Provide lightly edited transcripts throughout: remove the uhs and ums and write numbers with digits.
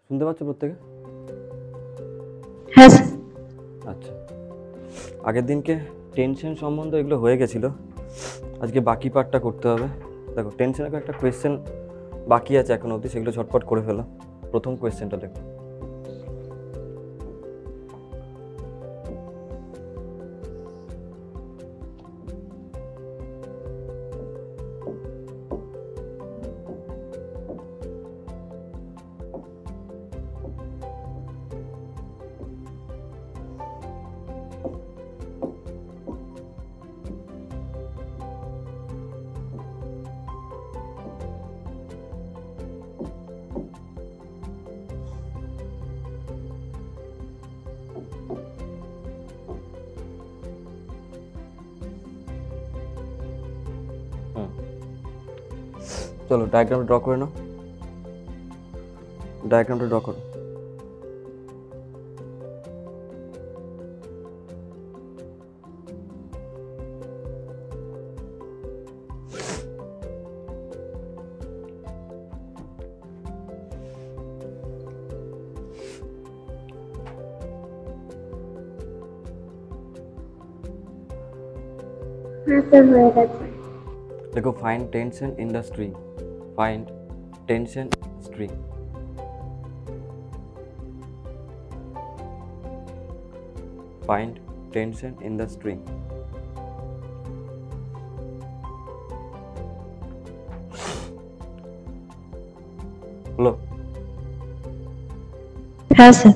শুনতে পাচ্ছ প্রত্যেকে? হ্যাঁ আচ্ছা, আগের দিনকে টেনশন সম্বন্ধে এগুলো হয়ে গেছিলো, আজকে বাকি পার্টটা করতে হবে। দেখো টেনশনের একটা কোয়েশ্চেন বাকি আছে এখন অবধি, সেগুলো ঝটপট করে ফেলো। প্রথম কোয়েশ্চেনটা দেখো। চলো ডায়াগ্রামটা ড্র করে নাও, ডায়াগ্রামটা ড্র করো। হয়ে গেছে। দেখো find tension in the string, find tension string. Find tension in the string. হলো? হ্যাঁ স্যার।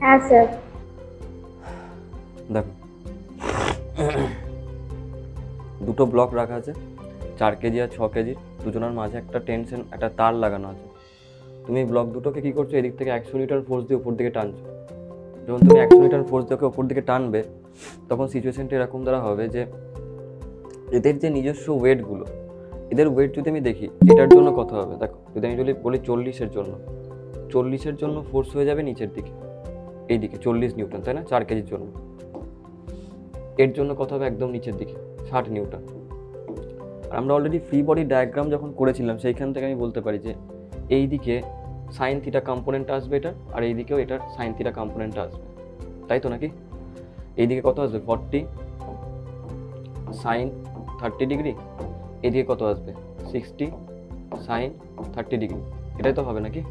হ্যাঁ স্যার। দেখো দুটো ব্লক রাখা আছে, 4 কেজি আর 6 কেজি, দুজনের মাঝে একটা টেনশন, একটা তার লাগানো আছে। তুমি ব্লক দুটোকে কি করছো, এদিক থেকে 100 নিউটন ফোর্স দিয়ে উপর দিকে টানছো। যখন তুমি 100 নিউটন ফোর্স দিয়ে উপর দিকে টানবে, তখন সিচুয়েশনটা এরকম দ্বারা হবে যে এদের যে নিজস্ব ওয়েটগুলো, এদের ওয়েট যদি আমি দেখি এটার জন্য কত হবে, দেখো যদি আমি বলি 40-এর জন্য, 40-এর জন্য ফোর্স হয়ে যাবে নিচের দিকে, এইদিকে 40 নিউটন, তাই না? 4 কেজির জন্য। এর জন্য কত হবে একদম নিচের দিকে, 60 নিউটন। আর আমরা অলরেডি ফ্রি বডি ডায়াগ্রাম যখন করেছিলাম, সেইখান থেকে আমি বলতে পারি যে এই দিকে সাইন থিটা কম্পোনেন্ট আসবে এটার, আর এই দিকেও এটার সাইন থিটা কম্পোনেন্ট আসবে, তাই তো নাকি? এইদিকে কত আসবে 40 সাইন 30 ডিগ্রি, এদিকে কত আসবে 60 সাইন 30 ডিগ্রি, এটাই তো হবে নাকি?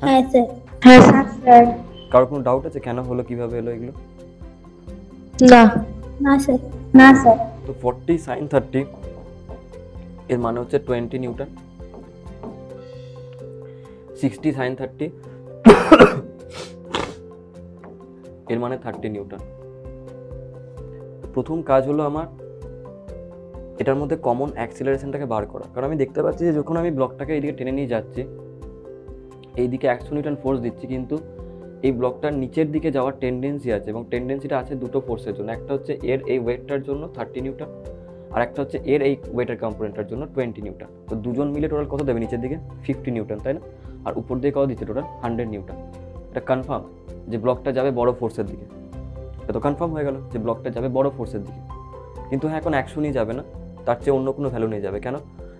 হ্যাঁ স্যার। হ্যাঁ স্যার। কারোর কোনো ডাউট আছে কেন হলো, কিভাবে হলো এগুলো? না না স্যার। না স্যার। তো 40 সাইন 30 এর মানে হচ্ছে 20 নিউটন, 60 সাইন 30 এর মানে 30 নিউটন। প্রথম কাজ হলো আমার এটার মধ্যে কমন অ্যাক্সিলারেশনটাকে বার করা, কারণ আমি দেখতে পাচ্ছি যে যখন আমি ব্লকটাকে এইদিকে টেনে নিয়ে যাচ্ছি, এইদিকে 100 নিউটন ফোর্স দিচ্ছি, কিন্তু এই ব্লকটার নিচের দিকে যাওয়ার টেন্ডেন্সি আছে, এবং টেন্ডেন্সিটা আছে দুটো ফোর্সের জন্য। একটা হচ্ছে এর এই ওয়েটটার জন্য 30 নিউটন, আর একটা হচ্ছে এর এই ওয়েটের কম্পোনেন্টের জন্য 20 নিউটন। তো দুজন মিলে টোটাল কত দেবে নিচের দিকে? 50 নিউটন, তাই না? আর উপর দিকে কত দিচ্ছে টোটাল? 100 নিউটন। এটা কনফার্ম যে ব্লকটা যাবে বড় ফোর্সের দিকে, এটা তো কনফার্ম হয়ে গেল যে ব্লকটা যাবে বড় ফোর্সের দিকে। কিন্তু হ্যাঁ, এখন 100 নিয়ে যাবে না, তার চেয়ে অন্য কোনো ভ্যালু নিয়ে যাবে। কেন?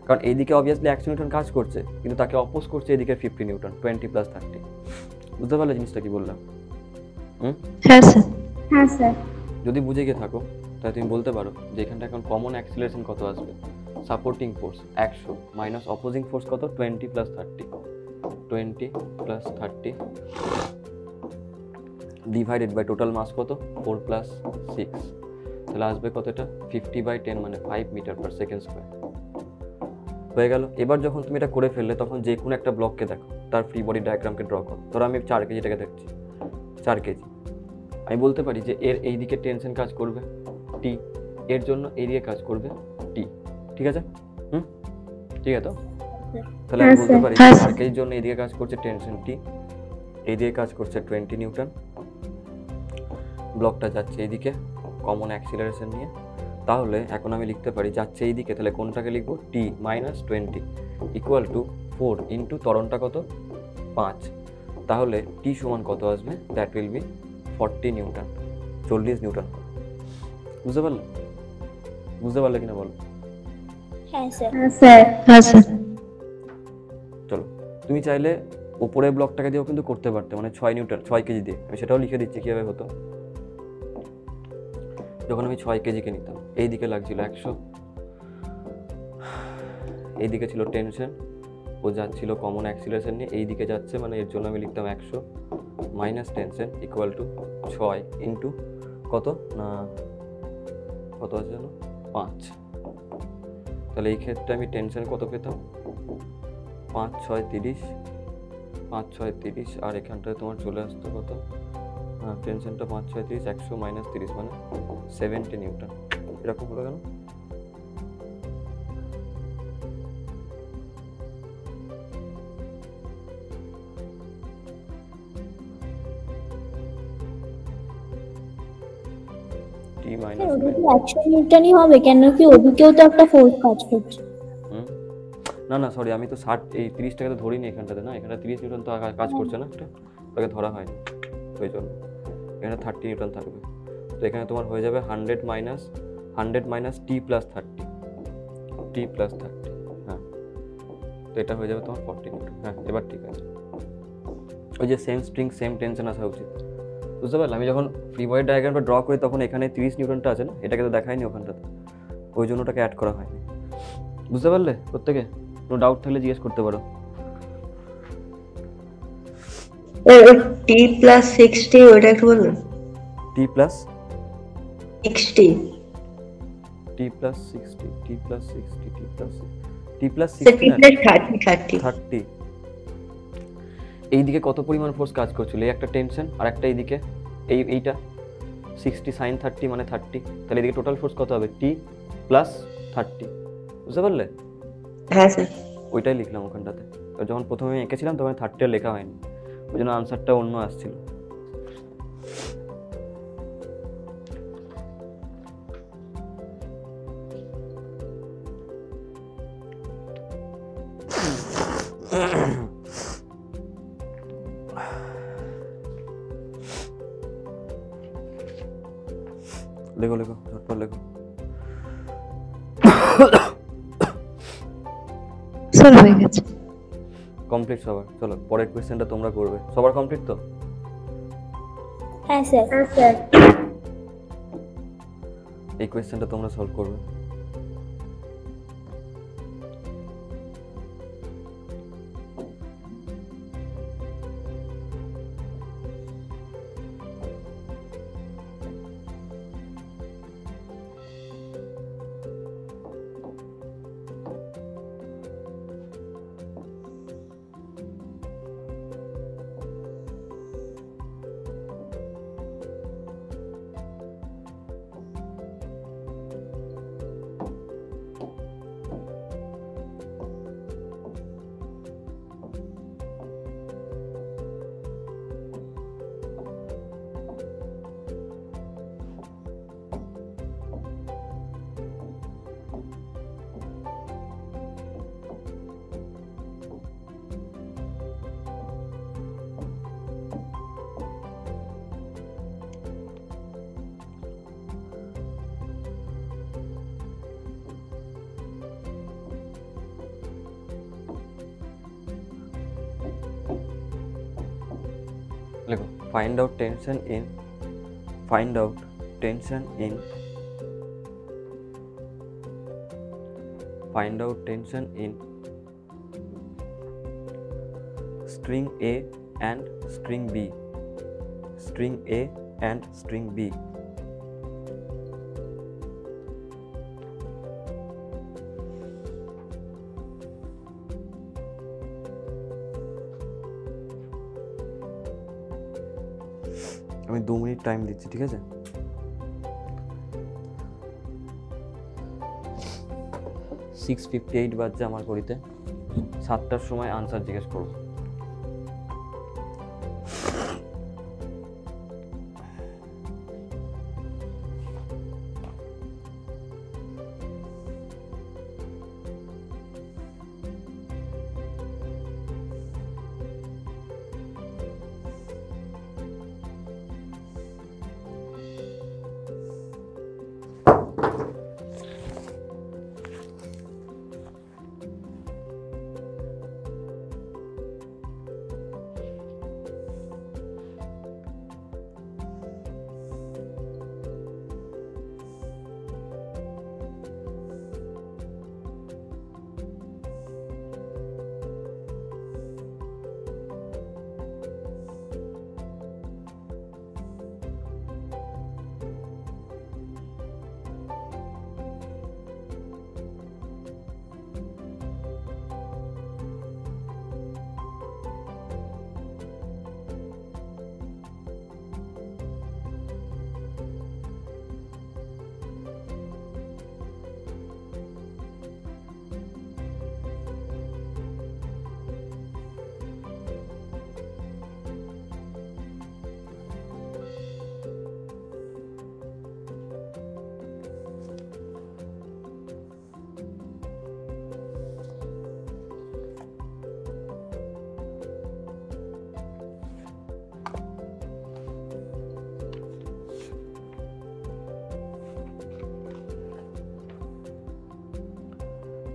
কারণ এইদিকে অবভিয়াসলি 100 নিউটন কাজ করছে, কিন্তু তাকে অপোজ করছে এদিকে 50 নিউটন, 20 + 30। বুঝতে পারলে জিনিসটা কি বললাম? হ্যাঁ স্যার। হ্যাঁ স্যার। যদি বুঝে গিয়ে থাকো তাহলে তুমি বলতে পারো যে এখানটা এখন কমন অ্যাক্সিলারেশন কত আসবে? Supporting force 100 minus opposing force কত? 20 + 30, 20 + 30 ডিভাইডেড বাই টোটাল মাস কত? 4 + 6, তাহলে আসবে কত? এটা 50/10 মানে 5 মিটার পার সেকেন্ড স্কোয়ার। হয়ে গেল। এবার যখন তুমি এটা করে ফেললে, তখন যে কোনো একটা ব্লককে দেখো, তার ফ্রি বডি ডায়াগ্রামকে ড্র করো। ধরো আমি 4 কেজিটাকে দেখছি, 4 কেজি, আমি বলতে পারি যে এর এই দিকে টেনশন কাজ করবে টি, এর জন্য এই দিকে কাজ করবে টি। ঠিক আছে? ঠিক আছে তো? তাহলে আমি বলতে পারি 4 কেজির জন্য এই দিকে কাজ করছে টেনশন টি, এই দিকে কাজ করছে 20 নিউটন। ব্লকটা যাচ্ছে এইদিকে কমন অ্যাক্সিলারেশন নিয়ে। তাহলে এখন আমি লিখতে পারি যাচ্ছে এইদিকে, তাহলে কোনটাকে লিখবো? টি মাইনাস 20 ইকুয়াল টু 4 ইন্টু ত্বরণটা কত? 5। তাহলে টি সমান কত আসবে? That will be 40 Newton, 40 Newton. বুঝতে পারলে? বুঝতে পারলে কিনা বলো? হ্যাঁ স্যার। হ্যাঁ স্যার। চলো, তুমি চাইলে ওপরের ব্লকটাকে দিয়েও কিন্তু করতে পারতে, মানে 6 কেজি দিয়ে। আমি সেটাও লিখে দিচ্ছি কীভাবে হতো। যখন আমি 6 কেজিকে নিতাম, এই দিকে লাগছিল 100, এই দিকে ছিল টেনশন, ও যাচ্ছিল কমন অ্যাক্সিলারেশন নিয়ে, এই দিকে যাচ্ছে, মানে এর জন্য আমি লিখতাম 100 minus tension equal to 6 into কত না কত আছে জানো, 5। তাহলে এই ক্ষেত্রে আমি টেনশন কত পেতাম, 5 6 30, 5 6 30, আর এখানটায় তোমার চলে আসতো কত, হ্যাঁ টেনশনটা 5 6 30, 100 মাইনাস 30 মানে 70 নিউটন। এরকম হলো কেন? টি মাইনাস 100 নিউটনই হবে কেন, কি ওদিকেও তো একটা ফোর্স কাজ করছে। না না সরি, আমি তো 60 এই 30টাকে তো ধরিনি এখানটাতে, না এখানে 30 নিউটন তো কাজ করছে না, একটা ওটাকে ধরা হয়নি, ওই জন্য এখানে 30 নিউটন থাকবে। তো এখানে তোমার হয়ে যাবে 100 মাইনাস টি প্লাস 30, হ্যাঁ। তো এটা হয়ে যাবে তোমার 40 নিউটন। হ্যাঁ এবার ঠিক আছে, ওই যে সেম স্ট্রিং সেম টেনশন আসা উচিত, বুঝতে পারলে? আমি যখন ফ্রি বডি ডায়াগ্রামটা ড্র করি তখন এখানে 30 নিউটনটা আছে না, এটাকে তো দেখায়নি ওখানটাতে, ওই জন্য ওটাকে অ্যাড করা হয়নি। বুঝতে পারলে প্রত্যেকে? কোনো ডাউট থাকলে জিজ্ঞেস করতে পারো। টি প্লাস 60 ওটা একটু বলুন। টি প্লাস 60 টি প্লাস 60 টি প্লাস 60 টি প্লাস 30। এইদিকে কত পরিমাণ ফোর্স কাজ করছিল, এই একটা টেনশন আর একটা এইদিকে এইটা 60 সাইন 30 মানে 30, তাহলে এদিকে টোটাল ফোর্স কত হবে, টি প্লাস 30। বুঝতে পারলে? হ্যাঁ স্যার। ওইটাই লিখলাম ওখানটাতে। যখন প্রথমে আমি এঁকেছিলাম তখন 30 আর লেখা হয়নি, ওই জন্য আনসারটা অন্য আসছিল। লেখো ঝটপট লেখো। স্যার হয়ে গেছে, কমপ্লিট সবার। চলো পরের কোয়েশ্চেনটা তোমরা করবে। সবার কমপ্লিট তো? হ্যাঁ স্যার। এই কোয়েশ্চেনটা তোমরা সলভ করবে। লেখো find out tension in string A and string B. আমি 2 মিনিট টাইম দিচ্ছি, ঠিক আছে? সিক্স 58 বাজছে আমার ঘড়িতে। 7টার সময় আনসার জিজ্ঞেস করবো।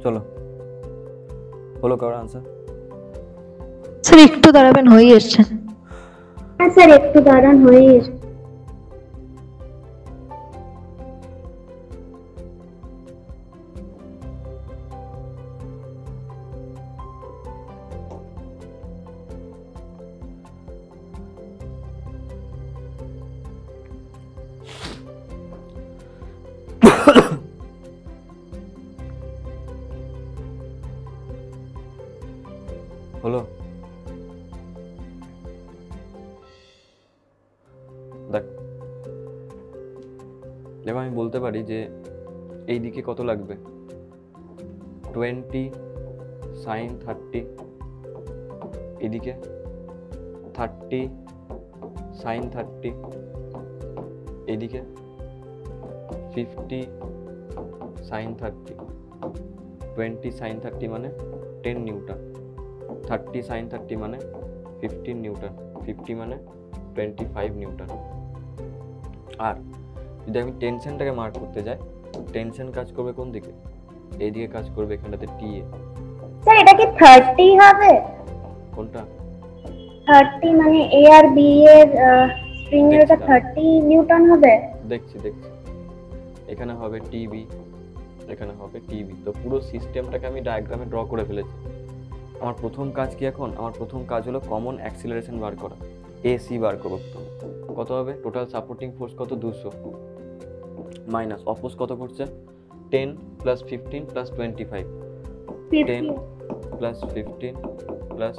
চলো, হলো কারোর আনসার? স্যার একটু দাঁড়াবেন, হয়ে এসছে। হ্যাঁ স্যার, একটু দাঁড়ান, হয়ে এসছে। হলো? দেখ, দেখো আমি বলতে পারি যে এই দিকে কত লাগবে, 20 sin 30, এদিকে 30 sin 30, এদিকে 50 sin 30, 20 sin 30 মানে 10 নিউটন, 30 sin 30 মানে 15 নিউটন, 50 মানে 25 নিউটন। আর যদি আমি টেনশনটাকে মার্ক করতে যাই, টেনশন কাজ করবে কোন দিকে? এইদিকে কাজ করবে, এখানটাতে টিএ। স্যার এটা কি 30 হবে? কোনটা? 30 মানে এ আর বি এর স্প্রিং এর এটা 30 নিউটন হবে। দেখছি এখানে হবে টিবি, এখানে হবে টিবি। তো পুরো সিস্টেমটাকে আমি ডায়াগ্রামে ড্র করে ফেলেছি। আমার প্রথম কাজ কি এখন? আমার প্রথম কাজ হলো কমন অ্যাক্সিলারেশন বার করা, এসি বার করবো। কত হবে? টোটাল সাপোর্টিং ফোর্স কত? 200 মাইনাস অপোজ কত করছে? 10 প্লাস 15 প্লাস 25, 10 প্লাস 15 প্লাস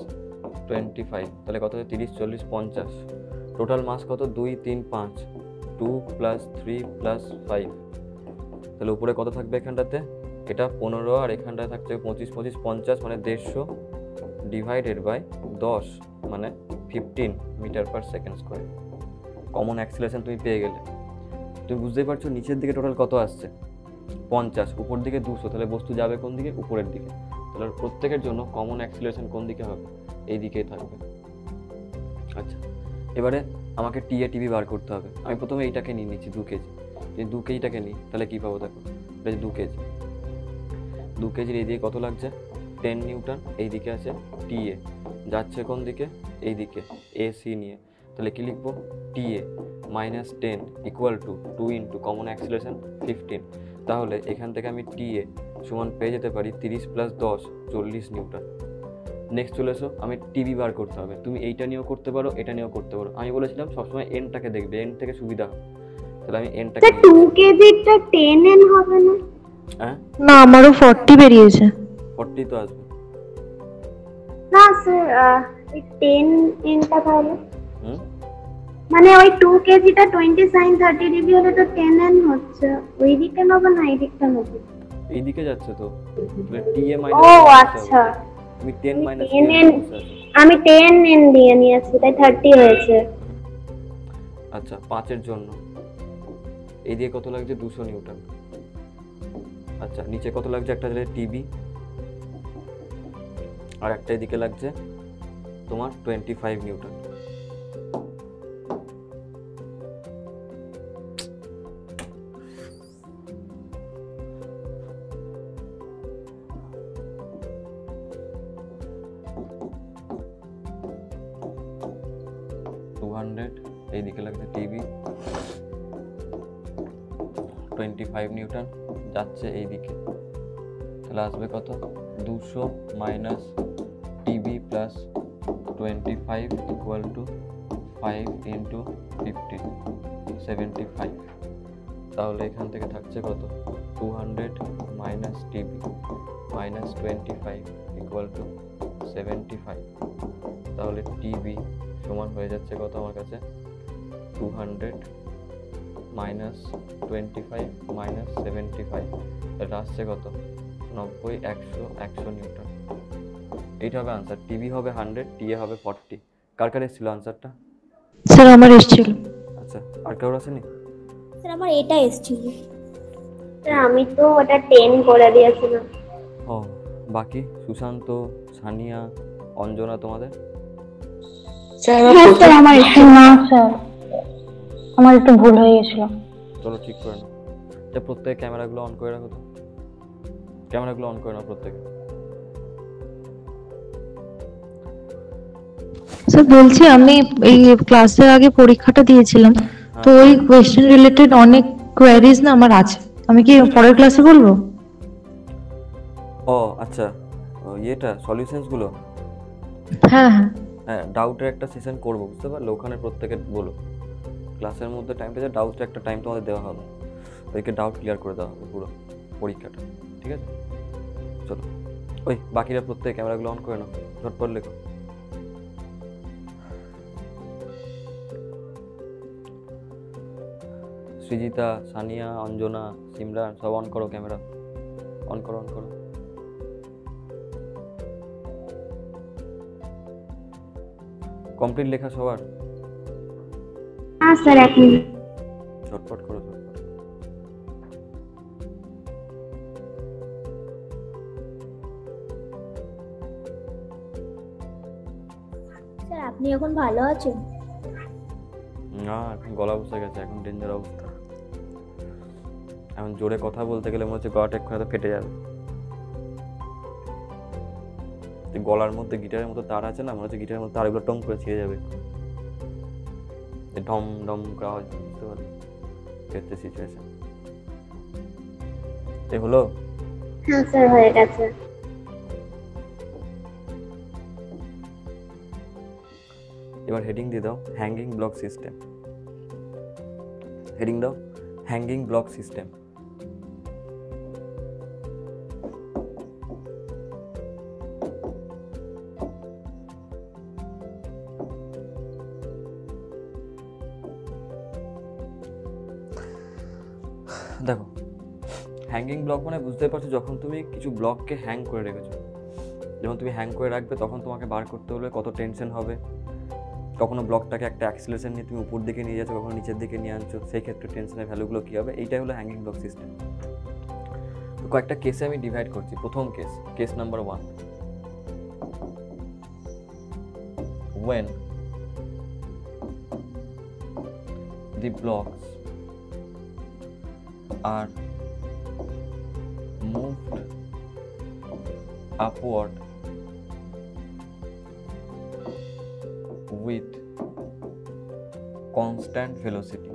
25, তাহলে কত হবে? 30 40 50। টোটাল মাস কত? 2 3 5, 2 প্লাস 3 প্লাস 5, তাহলে উপরে কত থাকবে এখানটাতে? এটা 15, আর এখানটায় থাকছে 25 25 50 মানে 150 ডিভাইডেড বাই 10 মানে 15 metre per second square. Common acceleration তুমি পেয়ে গেলে। তুমি বুঝতেই পারছো নিচের দিকে টোটাল কত আসছে? 50, উপর দিকে 200, তাহলে বস্তু যাবে কোন দিকে? উপরের দিকে। তাহলে প্রত্যেকের জন্য কমন অ্যাক্সিলারেশন কোন দিকে হবে? এই দিকেই থাকবে। আচ্ছা, এবারে আমাকে টিএ টিবি বার করতে হবে। আমি প্রথমে এইটাকে নিয়ে নিচ্ছি 2 কেজি। যদি 2 কেজিটাকে নিই তাহলে কী পাবো? দেখো, এটা 2 কেজি, 2 কেজির এই দিকে কত লাগছে? 10 নিউটন। এই দিকে আছে টিএ, যাচ্ছে কোন দিকে? এই দিকে, এসি নিয়ে। তাহলে কি লিখবো? TA minus 10 equal to 2 into common acceleration 15। তাহলে এখান থেকে আমি টিএ সমান পেয়ে যেতে পারি 30 প্লাস 10 40 নিউটন। নেক্সট চলে এসো, আমি টিবি বার করতে হবে। তুমি এইটা নিয়েও করতে পারো, এটা নিয়েও করতে পারো। আমি বলেছিলাম সবসময় এনটাকে দেখবে, এন থেকে সুবিধা হবে। তাহলে আমি এনটাকে, 2 কেজিটা 10 এন হবে না? হ্যাঁ না, আমারও 40 বেরিয়েছে। 40 তো আসবে না স্যার, এই 10 এনটা তাহলে হুম মানে ওই 2 কেজিটা 20 sin 30 ডিগ্রি হলে তো 10 এন হচ্ছে। ওই দিকে নেবো না এই দিকটা নেবো? এইদিকে যাচ্ছে তো, তাহলে টিএ ও মাইনাস, আচ্ছা, তুমি 10 মাইনাস 10 এন আমি 10 এন দিয়ে নিয়েছি, তাই 30 হয়েছে। আচ্ছা, 5 এর জন্য এইদিকে কত লাগছে? 200 নিউটন। আচ্ছা, নিচে কত লাগছে? একটা দিলে টিবি, আর একটা এদিকে লাগছে তোমার 25 নিউটন। এইদিকে লাগছে টিবি 25 নিউটন, যাচ্ছে এইদিকে। তাহলে আসবে কত? 200 minus TB plus 25 equal to 5 into 15 75। তাহলে এখান থেকে থাকছে কত? 200 minus TB minus 25 equal to 75। তাহলে টিবি সমান হয়ে যাচ্ছে কত আমার কাছে? 200 মাইনাস 25 মাইনাস 75, এটা আসছে কত? 90 100 100 নিউটন। এইটা হবে আনসার। টিবি হবে 100, টিএ হবে 40। কার কার এসেছিল আনসারটা? স্যার আমার এসেছিল। আচ্ছা, আর কারোর আসেনি? স্যার আমার এটা এসেছিল। স্যার আমি তো ওটা 10 করে দিয়েছিলাম। ও, বাকি সুশান্ত, সানিয়া, অঞ্জনা তোমাদের? স্যার স্যার আমার একটু না স্যার, আমার একটু ভুল হয়ে গেছিল। চলো ঠিক করে নাও। প্রত্যেক ক্যামেরাগুলো অন করে রাখো তো। ক্যামেরাগুলো অন করে নাও প্রত্যেকে। স্যার বলছি আমি এই ক্লাসের আগে পরীক্ষাটা দিয়েছিলাম, তো ওই কোয়েশ্চেন রিলেটেড অনেক কোয়ারিজ না আমার আছে, আমি কি পরের ক্লাসে বলবো? ও আচ্ছা, ইয়েটা সলিউশনসগুলো, হ্যাঁ হ্যাঁ হ্যাঁ ডাউটের একটা সেশন করবো, বুঝতে পারলে? ওখানে প্রত্যেকে বলো, ক্লাসের মধ্যে টাইমটা যে ডাউটের একটা টাইম তোমাদের দেওয়া হবে, ওইকে ডাউট ক্লিয়ার করে দেওয়া হবে পুরো পরীক্ষাটা, ঠিক আছে? চলো, ওই বাকিরা প্রত্যেক ক্যামেরাগুলো অন করে নাও, ঝটপট লেখো। সৃজিতা, সানিয়া, অঞ্জনা, সিমরান সব অন করো ক্যামেরা, অন করো অন করো। কমপ্লিট লেখা সবার? হ্যাঁ স্যার, 1 মিনিট। ঝটপট করো ঝটপট। স্যার আপনি এখন ভালো আছেন? না, এখন গলা বসে গেছে, এখন ডেঞ্জার অবস্থা। এখন জোরে কথা বলতে গেলে মনে হচ্ছে গলাটা এক্ষুনি তো ফেটে যাবে। গলার মধ্যে গিটারের মতো তার আছে না, মনে হচ্ছে গিটারের মধ্যে তারগুলো টং করে ছিঁড়ে যাবে, ঢম ঢম করে আওয়াজ, বুঝতে পারলে? হচ্ছে সিচুয়েশন। এ হলো? হ্যাঁ স্যার, হয়ে গেছে। এবার হেডিং দিয়ে দাও হ্যাঙ্গিং ব্লক সিস্টেম। হেডিং দাও হ্যাঙ্গিং ব্লক সিস্টেম। দেখো, হ্যাঙ্গিং ব্লক মানে বুঝতে পারছো, যখন তুমি কিছু ব্লককে হ্যাং করে রেখেছো, যখন তুমি হ্যাং করে রাখবে তখন তোমাকে বার করতে হলে কত টেনশন হবে। কখনো ব্লকটাকে একটা অ্যাক্সিলারেশন নিয়ে তুমি উপর দিকে নিয়ে যাচ্ছ, কখনো নিচের দিকে নিয়ে আনছো, সেই ক্ষেত্রে টেনশনের ভ্যালুগুলো কী হবে, এইটাই হলো হ্যাঙ্গিং ব্লক সিস্টেম। তো কয়েকটা কেসে আমি ডিভাইড করছি। প্রথম case number 1, when the blocks are moved upward with constant velocity.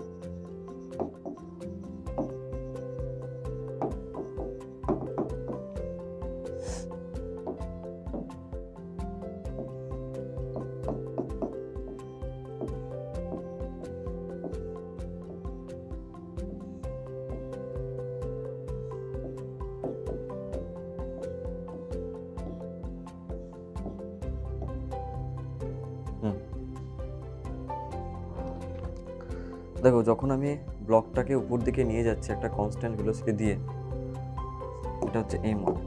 দেখো, যখন আমি ব্লকটাকে উপর দিকে নিয়ে যাচ্ছি একটা কনস্ট্যান্ট ভেলোসিটি দিয়ে, এটা হচ্ছে m1।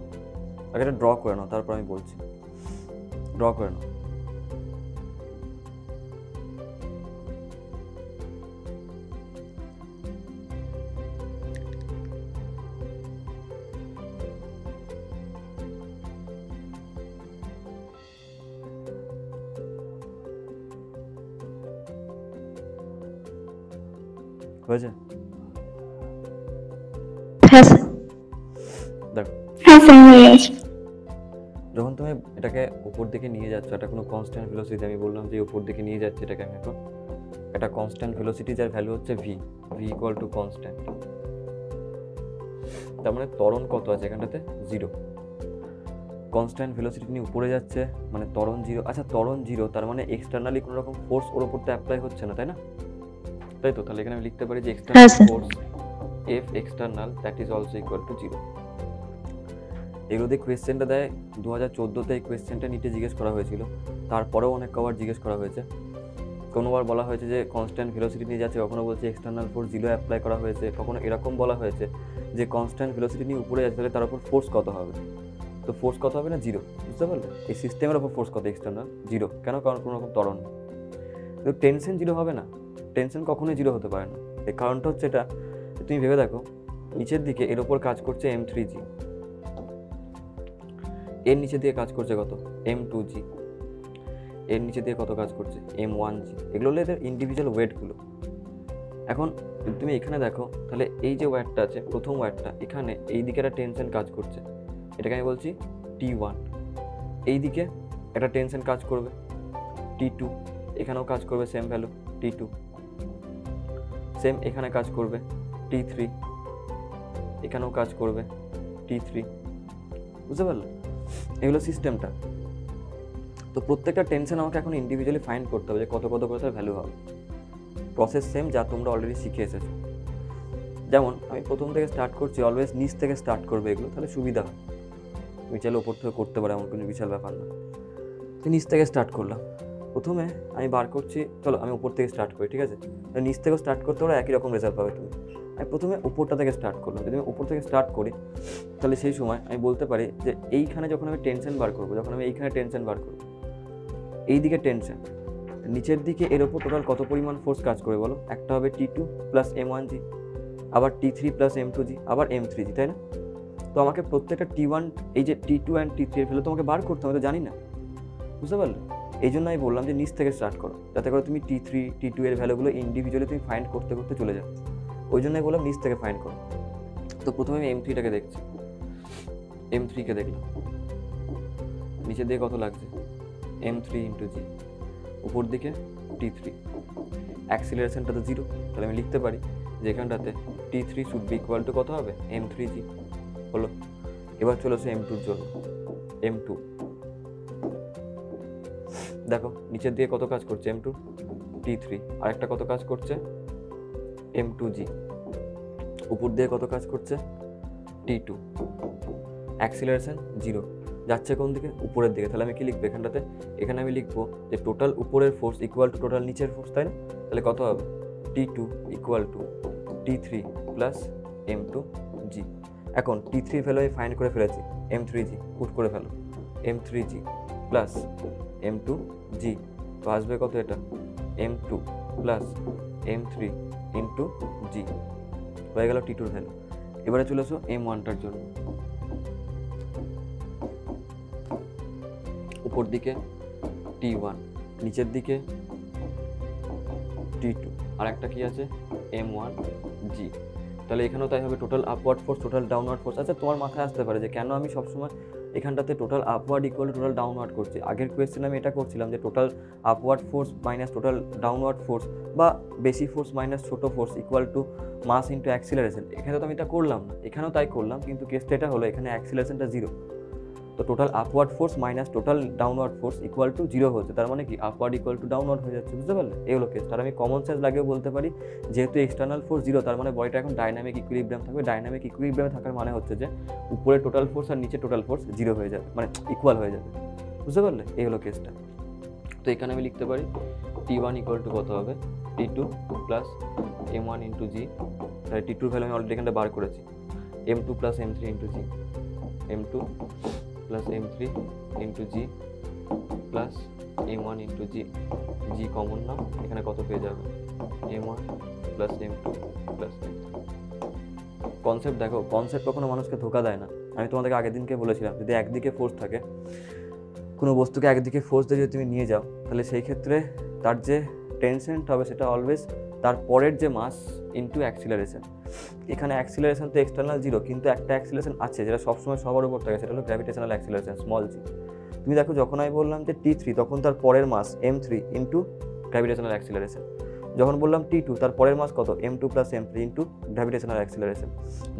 আগে এটা ড্র করে নাও, তারপর আমি বলছি। ড্র করে নাও। হয়েছে? হ্যাঁ স্যার। দেখো, হ্যাঁ স্যার, হয়ে গেছে। যখন তুমি এটাকে উপর দিকে নিয়ে যাচ্ছ, এটা কোনো কনস্ট্যান্ট ভেলোসিটি, আমি বললাম যে উপর দিকে নিয়ে যাচ্ছে এটাকে আমি এখন, একটা কনস্ট্যান্ট ভেলোসিটি যার ভ্যালু হচ্ছে v ইকুয়াল টু কনস্ট্যান্ট। তার মানে ত্বরণ কত আছে এখানটাতে? 0। কনস্ট্যান্ট ভেলোসিটি নিয়ে উপরে যাচ্ছে মানে ত্বরণ 0। আচ্ছা, ত্বরণ 0, তার মানে এক্সটার্নালি কোনো রকম ফোর্স ওর উপর তো অ্যাপ্লাই হচ্ছে না, তাই না? তাই তো, তাহলে এখানে আমি লিখতে পারি যে external force F external that is also equal to 0। এগুলো দিয়ে কোয়েশ্চেনটা দেয় 2014-তে, এই কোয়েশ্চেনটা নিটে জিজ্ঞেস করা হয়েছিল, তারপরেও অনেক কবার জিজ্ঞেস করা হয়েছে। কোনোবার বলা হয়েছে যে কনস্ট্যান্ট ভেলোসিটি নিয়ে যাচ্ছে, কখনো বলছে এক্সটার্নাল ফোর্স 0 অ্যাপ্লাই করা হয়েছে, কখনো এরকম বলা হয়েছে যে কনস্ট্যান্ট ভেলোসিটি নিয়ে উপরে যাচ্ছে, তাহলে তার উপর ফোর্স কত হবে? তো ফোর্স কত হবে না? 0, বুঝতে পারলে? এই সিস্টেমের উপর ফোর্স কত? এক্সটার্নাল 0। কেন? কারণ কোনো রকম ত্বরণ নেই। কিন্তু টেনশন 0 হবে না, টেনশন কখনোই 0 হতে পারে না। এই কারণটা হচ্ছে এটা, তুমি ভেবে দেখো, নিচের দিকে এর ওপর কাজ করছে m3g, এর নিচে দিয়ে কাজ করছে কত? m2g, এর নিচে দিয়ে কত কাজ করছে? m1g। এগুলো হলো এদের ইন্ডিভিজুয়াল ওয়েটগুলো। এখন তুমি এখানে দেখো, তাহলে এই যে ওয়্যারটা আছে, প্রথম ওয়্যারটা, এখানে এই দিকে একটা টেনশন কাজ করছে, এটাকে আমি বলছি T1। এইদিকে একটা টেনশন কাজ করবে T2, এখানেও কাজ করবে সেম ভ্যালু T2, সেম এখানে কাজ করবে T3, এখানেও কাজ করবে T3। বুঝতে পারলে? এগুলো সিস্টেমটা। তো প্রত্যেকটা টেনশন আমাকে এখন ইন্ডিভিজুয়ালি ফাইন্ড করতে হবে যে কত কত করে তার ভ্যালু হবে। প্রসেস সেম, যা তোমরা অলরেডি শিখে এসেছো। যেমন আমি প্রথম থেকে স্টার্ট করছি, অলওয়েজ নিচ থেকে স্টার্ট করবে এগুলো, তাহলে সুবিধা হয়। তুমি চাইলে ওপর থেকে করতে পারো, এমন কোনো বিশাল ব্যাপার না। তো নিচ থেকে স্টার্ট করলাম। প্রথমে আমি বার করছি, চলো আমি উপর থেকে স্টার্ট করি, ঠিক আছে? নিচ থেকে স্টার্ট করতে পারো, একই রকম রেজাল্ট পাবে তুমি। আমি প্রথমে উপরটা থেকে স্টার্ট করলাম। যদি আমি উপর থেকে স্টার্ট করি তাহলে সেই সময় আমি বলতে পারি যে এইখানে যখন আমি টেনশন বার করবো, যখন আমি এইখানে টেনশন বার করবো, এই দিকে টেনশন, নিচের দিকে এর ওপর টোটাল কত পরিমাণ ফোর্স কাজ করবে বলো? একটা হবে T2 প্লাস M1G, আবার T3 প্লাস M2G, আবার M3G, তাই না? তো আমাকে প্রত্যেকটা T1, এই যে T2 অ্যান্ড T3 এর ভ্যালু তোমাকে বার করতে হবে, তো জানি না। বুঝতে পারলে? এই জন্য আমি বললাম যে নিচ থেকে স্টার্ট করো, যাতে করে তুমি T3 T2 এর ভ্যালুগুলো ইন্ডিভিজুয়ালি তুমি ফাইন্ড করতে করতে চলে যাও। ওই জন্যই বললাম নিচ থেকে ফাইন্ড করো। তো প্রথমে আমি M3টাকে দেখছি, M3কে দেখলাম, নিচের দিকে কত লাগছে? M3 ইন্টু G, উপর দিকে T3, অ্যাক্সিলারেশনটা তো 0, তাহলে আমি লিখতে পারি যে এখানটাতে T3 should be equal to কত হবে? M3G। হলো। এবার চলে আসে M2 এর জন্য। M2 দেখো নিচের দিকে কত কাজ করছে? M2 T3, আর একটা কত কাজ করছে? M2G। উপর দিকে কত কাজ করছে? T2, অ্যাক্সিলারেশন 0, যাচ্ছে কোন দিকে? উপরের দিকে। তাহলে আমি কি লিখবো এখানটাতে? এখানে আমি লিখবো যে টোটাল উপরের ফোর্স ইকুয়াল টু টোটাল নিচের ফোর্স, তাই না? তাহলে কত হবে? T2 equal to T3 plus M2G। এখন T3 ভ্যালু আমি ফাইন্ড করে ফেলেছি, M3G পুট করে ফেলো, M3G প্লাস M2G, তো আসবে কত? এটা M2 plus M3 into G, হয়ে গেল T2 ভ্যালু। এবারে চলে আসো M1টার জন্য। উপর দিকে T1, নিচের দিকে T2, আর একটা কি আছে? M1G। তাহলে এখানেও তাই হবে, total upward force, total downward force. আচ্ছা, তোমার মাথায় আসতে পারে যে কেন আমি সবসময় এখানটাতে total upward equal to total downward করছি। আগের কোয়েশ্চেনে আমি এটা করছিলাম যে total upward force minus total downward force, বা বেশি ফোর্স মাইনাস ছোট force equal to mass into acceleration. এখানে তো আমি এটা করলাম না, এখানেও তাই করলাম, কিন্তু কেসটা এটা হলো এখানে অ্যাক্সিলারেশনটা 0, তো total upward force minus total downward force equal two 0 হচ্ছে। তার মানে কি আপওয়ার্ড ইকুয়াল টু ডাউনওয়ার্ড হয়ে যাচ্ছে। বুঝতে পারলে? এই হলো কেস। তার আমি কমন সেন্স লাগিয়ে বলতে পারি যেহেতু এক্সটার্নাল ফোর্স 0, তার মানে বডিটা এখন ডাইনামিক ইকুইলিব্রিয়াম থাকবে। ডাইনামিক ইকুইলিব্রিয়ামে থাকার মানে হচ্ছে যে উপরে টোটাল ফোর্স আর নিচে টোটাল ফোর্স 0 হয়ে যাবে, মানে ইকুয়াল হয়ে যাবে। বুঝতে পারলে? এই হলো কেসটা। তো এখানে আমি লিখতে পারি T1 ইকুয়াল টু কত হবে? T2 plus M1 into G, তাই T2 ভ্যালু আমি অলরেডি এখানটা বার করেছি, M2 plus M3 into G, M2 plus M3 into G plus M1 into G, G common নাও, এখানে কত পেয়ে যাবে? M1 plus M2 plus M3। Concept দেখো, কনসেপ্ট কখনো মানুষকে ধোকা দেয় না। আমি তোমাদেরকে আগের দিনকে বলেছিলাম, যদি একদিকে ফোর্স থাকে, কোনো বস্তুকে একদিকে ফোর্স দিয়ে যদি তুমি নিয়ে যাও, তাহলে সেই ক্ষেত্রে তার যে টেনশনটা হবে সেটা অলওয়েজ তার পরের যে মাস ইন্টু অ্যাক্সিলারেশন। এখানে অ্যাক্সিলারেশন তো এক্সটার্নাল 0, কিন্তু একটা অ্যাক্সিলারেশন আছে যেটা সবসময় সবার উপর থাকে, সেটা হলো গ্র্যাভিটেশনাল অ্যাক্সিলারেশন, স্মল g। তুমি দেখো যখন আমি বললাম যে T3, তখন তার পরের মাস M3 ইন্টু গ্র্যাভিটেশনাল অ্যাক্সিলারেশন। যখন বললাম T2, তার পরের মাস কত? M2 plus M3 into gravitational acceleration.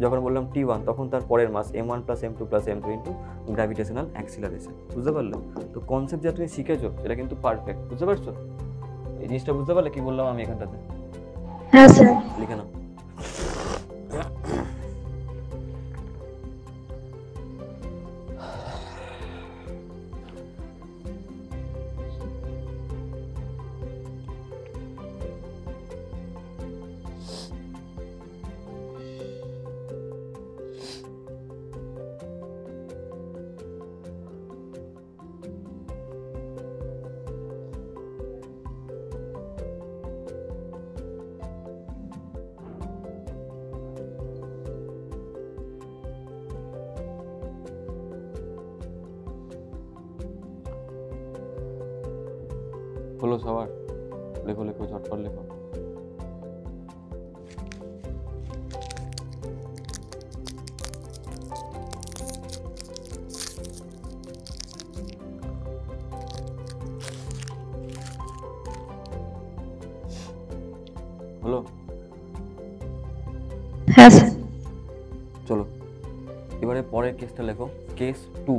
যখন বললাম T1, তখন তার পরের মাস M1 plus M2 plus M3 into gravitational acceleration. বুঝতে পারলে? তো কনসেপ্ট যা তুমি শিখেছো সেটা কিন্তু পারফেক্ট। বুঝতে পারছো? এই জিনিসটা বুঝতে পারলে কি বললাম আমি এখানটাতে? হ্যাঁ স্যার। লিখে নাও। হলো সবার? লেখো লেখো, ঝটপট লেখো। হ্যাঁ স্যার। চলো এবারে পরের কেসটা লেখো, case 2।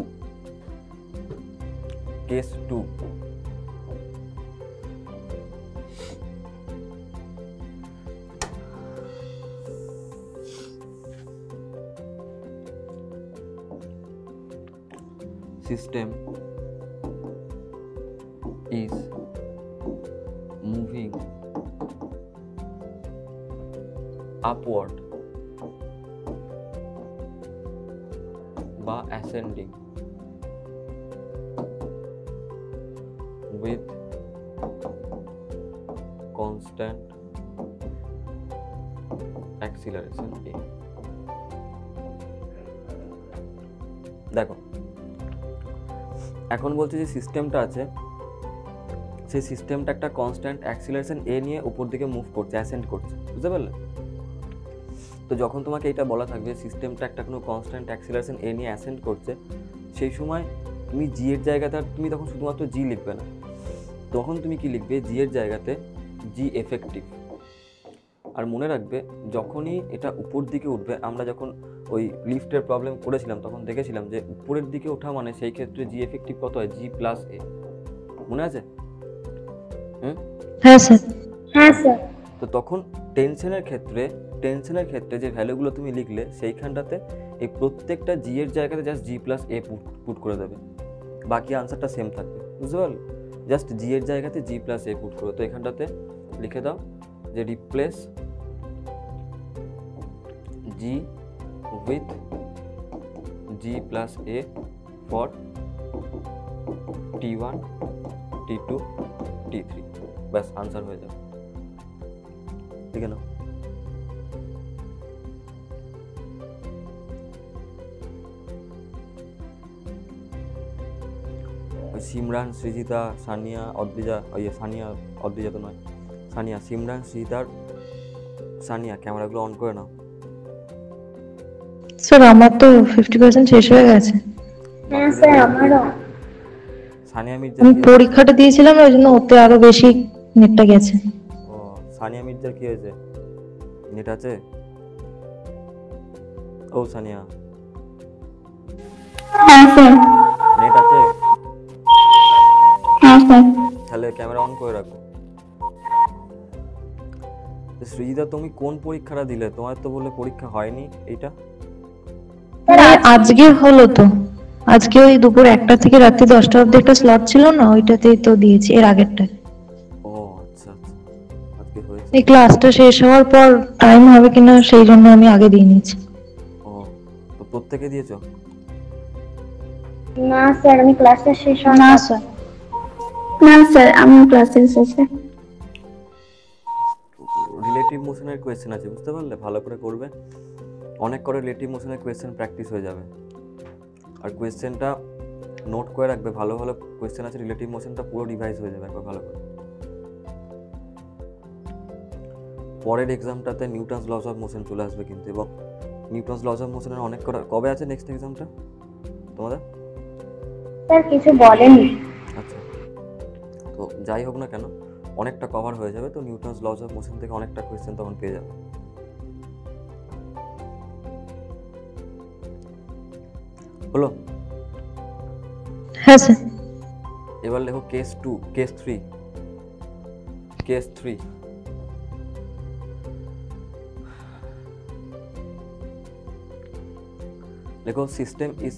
Case 2, system is moving upward বা ascending with constant acceleration a। দেখো এখন বলছে যে সিস্টেমটা আছে, সেই সিস্টেমটা একটা কনস্ট্যান্ট অ্যাক্সিলারেশন এ নিয়ে উপর দিকে মুভ করছে, অ্যাসেন্ড করছে, বুঝতে পারলে? তো যখন তোমাকে এটা বলা থাকবে সিস্টেমটা একটা কোনো কনস্ট্যান্ট অ্যাক্সিলারেশন এ নিয়ে অ্যাসেন্ড করছে, সেই সময় তুমি জি এর জায়গাতে আর তুমি তখন শুধুমাত্র জি লিখবে না, তখন তুমি কি লিখবে, জি এর জায়গাতে জি এফেক্টিভ। আর মনে রাখবে যখনই এটা উপর দিকে উঠবে, আমরা যখন ওই লিফটের প্রবলেম করেছিলাম তখন দেখেছিলাম যে উপরের দিকে ওঠা মানে সেই ক্ষেত্রে জি এফেক্টিভ কত হয়, জি প্লাস এ, মনে আছে? হ্যাঁ স্যার। হ্যাঁ স্যার। তো তখন টেনশনের ক্ষেত্রে যে ভ্যালুগুলো তুমি লিখলে সেইখানটাতে এই প্রত্যেকটা জি এর জায়গাতে জাস্ট জি প্লাস এ পুট করে দেবে, বাকি আনসারটা সেম থাকবে, বুঝতে পারলে? জাস্ট জি এর জায়গাতে জি প্লাস এ পুট করো। তো এখানটাতে লিখে দাও যে replace G with G plus A for T1 T2 T3, ব্যাস আনসার হয়ে যাবে, ঠিক আছে না? সিমরান, সৃজিতা, সানিয়া, অদ্রিজা, সানিয়া, অদ্রিজা তো নয়, সানিয়া, সিমরান, সৃজিতার, সানিয়া ক্যামেরাগুলো অন করে নাও। স্যার আমার তো 50% শেষ হয়ে গেছে। হ্যাঁ স্যার আমারও। সানিয়া মির্জা আমি কি পরীক্ষাটা দিয়েছিলাম না, ওই জন্য ওতে আরো বেশি নেটটা গেছে। ও সানিয়া মির্জার কি হয়েছে, নেট আছে? ও সানিয়া হ্যাঁ স্যার। নেট আছে? হ্যাঁ স্যার। তাহলে ক্যামেরা অন করে রাখো। সৃজিতা তুমি কোন পরীক্ষাটা দিলে? তোমার তো বললে পরীক্ষা হয়নি এইটা। আজকে হলো তো, আজকে ওই দুপুর 1টা থেকে রাত্রি 10টা অবধি একটা স্লট ছিল না, ওইটাতেই তো দিয়েছি, এর আগেরটা। ও আচ্ছা আচ্ছা, আজকে হয়েছে। এই ক্লাসটা শেষ হওয়ার পর টাইম হবে কিনা সেই জন্য আমি আগে দিয়ে নিয়েছি। ও তো প্রত্যেকে দিয়েছো? না স্যার আমি ক্লাসটা শেষ হয় না স্যার। না স্যার আমি ক্লাসে এসেছি। রিলেটিভ মোশনের কোয়েশ্চেন আছে, বুঝতে পারলে? ভালো করে করবে, অনেক করে রিলেটিভ মোশনের কোয়েশ্চেন প্র্যাকটিস হয়ে যাবে। আর কোয়েশ্চেনটা নোট করে রাখবে, ভালো ভালো কোয়েশ্চেন আছে রিলেটিভ মোশনটা পুরো রিভাইজ হয়ে যাবে একবার ভালো করে। পরের এক্সামটাতে নিউটনস লস অফ মোশন চলে আসবে কিন্তু, এবং নিউটনস লস অফ মোশনের অনেক কটা, কবে আছে নেক্সট এক্সামটা তোমাদের? স্যার কিছু বলেনি। আচ্ছা, তো যাই হোক না কেন অনেকটা কভার হয়ে যাবে, তো নিউটনস লস অফ মোশন থেকে অনেকটা কোয়েশ্চেন তখন পেয়ে যাবে। হলো? হ্যাঁ স্যার। এবার লেখো কেস 2, কেস 3, কেস 3। লেখো system is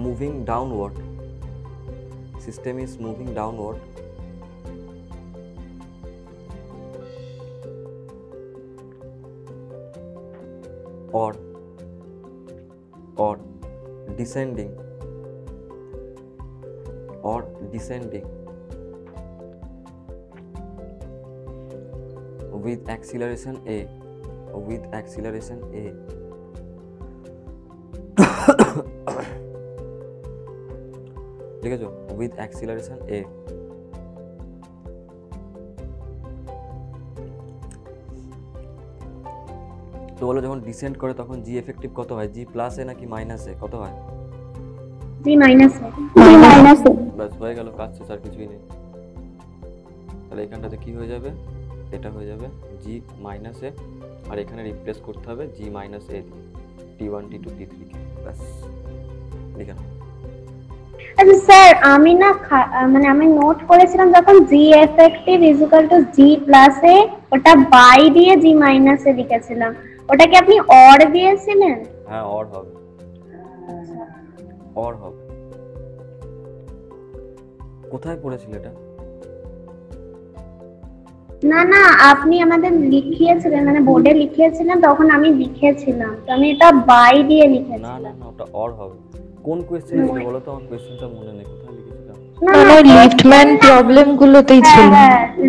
moving downward, system is moving downward or descending with acceleration a, ঠিক আছে, with acceleration a। তো বলো যখন ডিসেন্ড করে তখন জি এফেক্টিভ কত হয়, জি প্লাস এ নাকি মাইনাস এ, কত হয়? জি মাইনাস ব্যাস হয়ে গেল, কাজ শেষ, আর কিছুই নেই। তাহলে এখানটাতে কি হয়ে যাবে, এটা হয়ে যাবে জি মাইনাস এ, আর এখানে রিপ্লেস করতে হবে জি মাইনাস এ দিয়ে T1 T2 T3 কে, ব্যাস লিখে নাও। আচ্ছা স্যার, আমি না মানে আমি নোট করেছিলাম যখন G effective is equal to G plus A, ওটা বাই দিয়ে জি মাইনাস এ লিখেছিলাম, ওটা কি আপনি অর দিয়েছিলেন? হ্যাঁ অর হবে, অর হবে। কোথায় পড়েছিল এটা? না না, আপনি আমাদের লিখিয়েছিলেন, মানে বোর্ডে লিখিয়েছিলেন, তখন আমি লিখেছিলাম, তো আমি এটা বাই দিয়ে না না লিখেছিলাম। না, ওটা অর হবে। কোন কোয়েশ্চেন ছিল বলো তো? আমার কোয়েশ্চেনটা মনে নেই, কোথায় লিখেছিলাম? না তাহলে লিফটম্যান প্রবলেম গুলোতেই ছিল,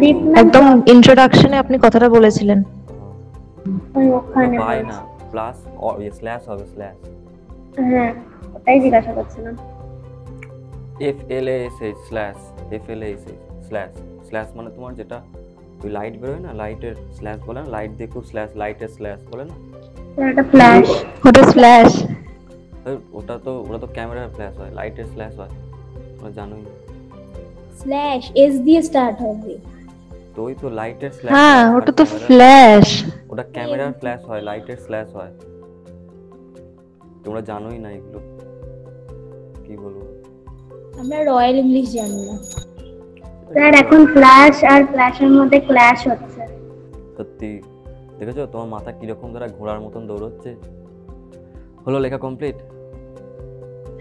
লিখলাম একদম ইন্ট্রোডাকশনে আপনি কথাটা বলেছিলেন। ওই ওখানে বাই বলছি। না, প্লাস অর, স্ল্যাশ হবে, স্ল্যাশ। হ্যাঁ, ওটাই জিজ্ঞাসা করছিলাম। FLASH slash, FLASH slash, slash মানে তোমার যেটা ওই লাইট বেরোয় না, লাইটের স্ল্যাশ বলে না, লাইট দিয়ে খুব স্ল্যাশ, লাইটের স্ল্যাশ বলে না, এটা ফ্ল্যাশ। ওটা স্ল্যাশ। ওটা তো ক্যামেরার ফ্ল্যাশ হয়, লাইটের স্ল্যাশ হয়, তোমরা জানোই না। স্ল্যাশ এস দিয়ে স্টার্ট হবে। তো ওই তো লাইটের স্ল্যাশ, হ্যাঁ ওটা তো ফ্ল্যাশ। ওটা ক্যামেরার ফ্ল্যাশ হয়, লাইটের স্ল্যাশ হয়, তোমরা জানোই না এগুলো, কি বলবো। আমরা রয়্যাল ইংলিশ জানি না। স্যার এখন ফ্ল্যাশ আর ফ্ল্যাশের মধ্যে ক্ল্যাশ হচ্ছে। সত্যি দেখেছো তোমার মাথা কিরকম ধরা ঘোড়ার মতন দৌড়চ্ছে। হলো লেখা কমপ্লিট?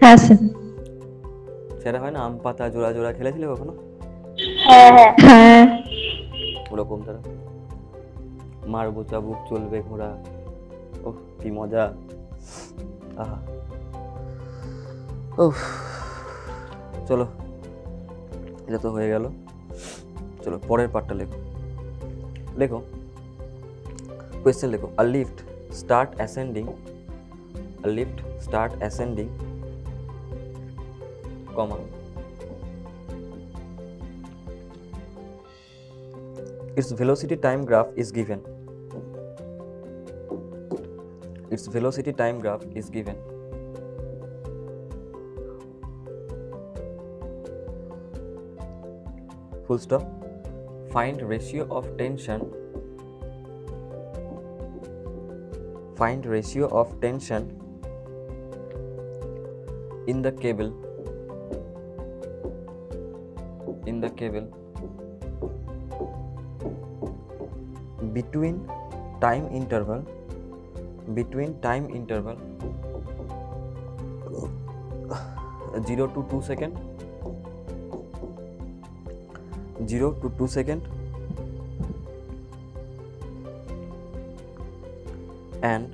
হ্যাঁ স্যার। সেটা হয় না আম পাতা জোড়া জোড়া, খেলেছিলে কখনো? হ্যাঁ হ্যাঁ হ্যাঁ ওরকম তারা মারবো চাবুক চলবে ঘোড়া, ওহ কি মজা, আহা। উফ, চলো এটা তো হয়ে গেল, চলো পরের পার্টটা লেখো। লেখো কোয়েশ্চেন লেখো। A lift start ascending, comma, its velocity time graph is given. Full stop. Find ratio of tension in the cable between time interval 0 to 2 second, 0 to 2 second, and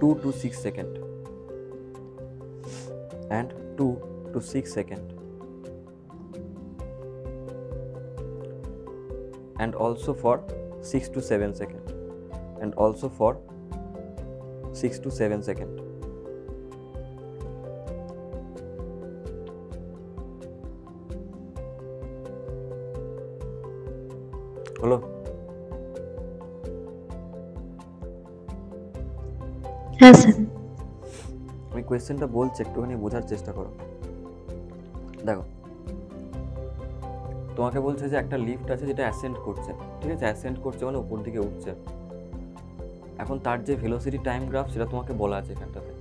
2 to 6 second, and 2 to 6 second, and also for 6 to 7 second, and also for 6 to 7 second. হলো? হ্যাঁ sir. আমি কোয়েশ্চেনটা বলছি, একটুখানি বোঝার চেষ্টা করো। দেখো তোমাকে বলছে যে একটা লিফট আছে যেটা অ্যাসেন্ড করছে, ঠিক আছে? অ্যাসেন্ড করছে মানে উপর দিকে উঠছে। এখন তার যে ভেলোসিটি টাইম গ্রাফ সেটা তোমাকে বলা আছে এখানটাতে।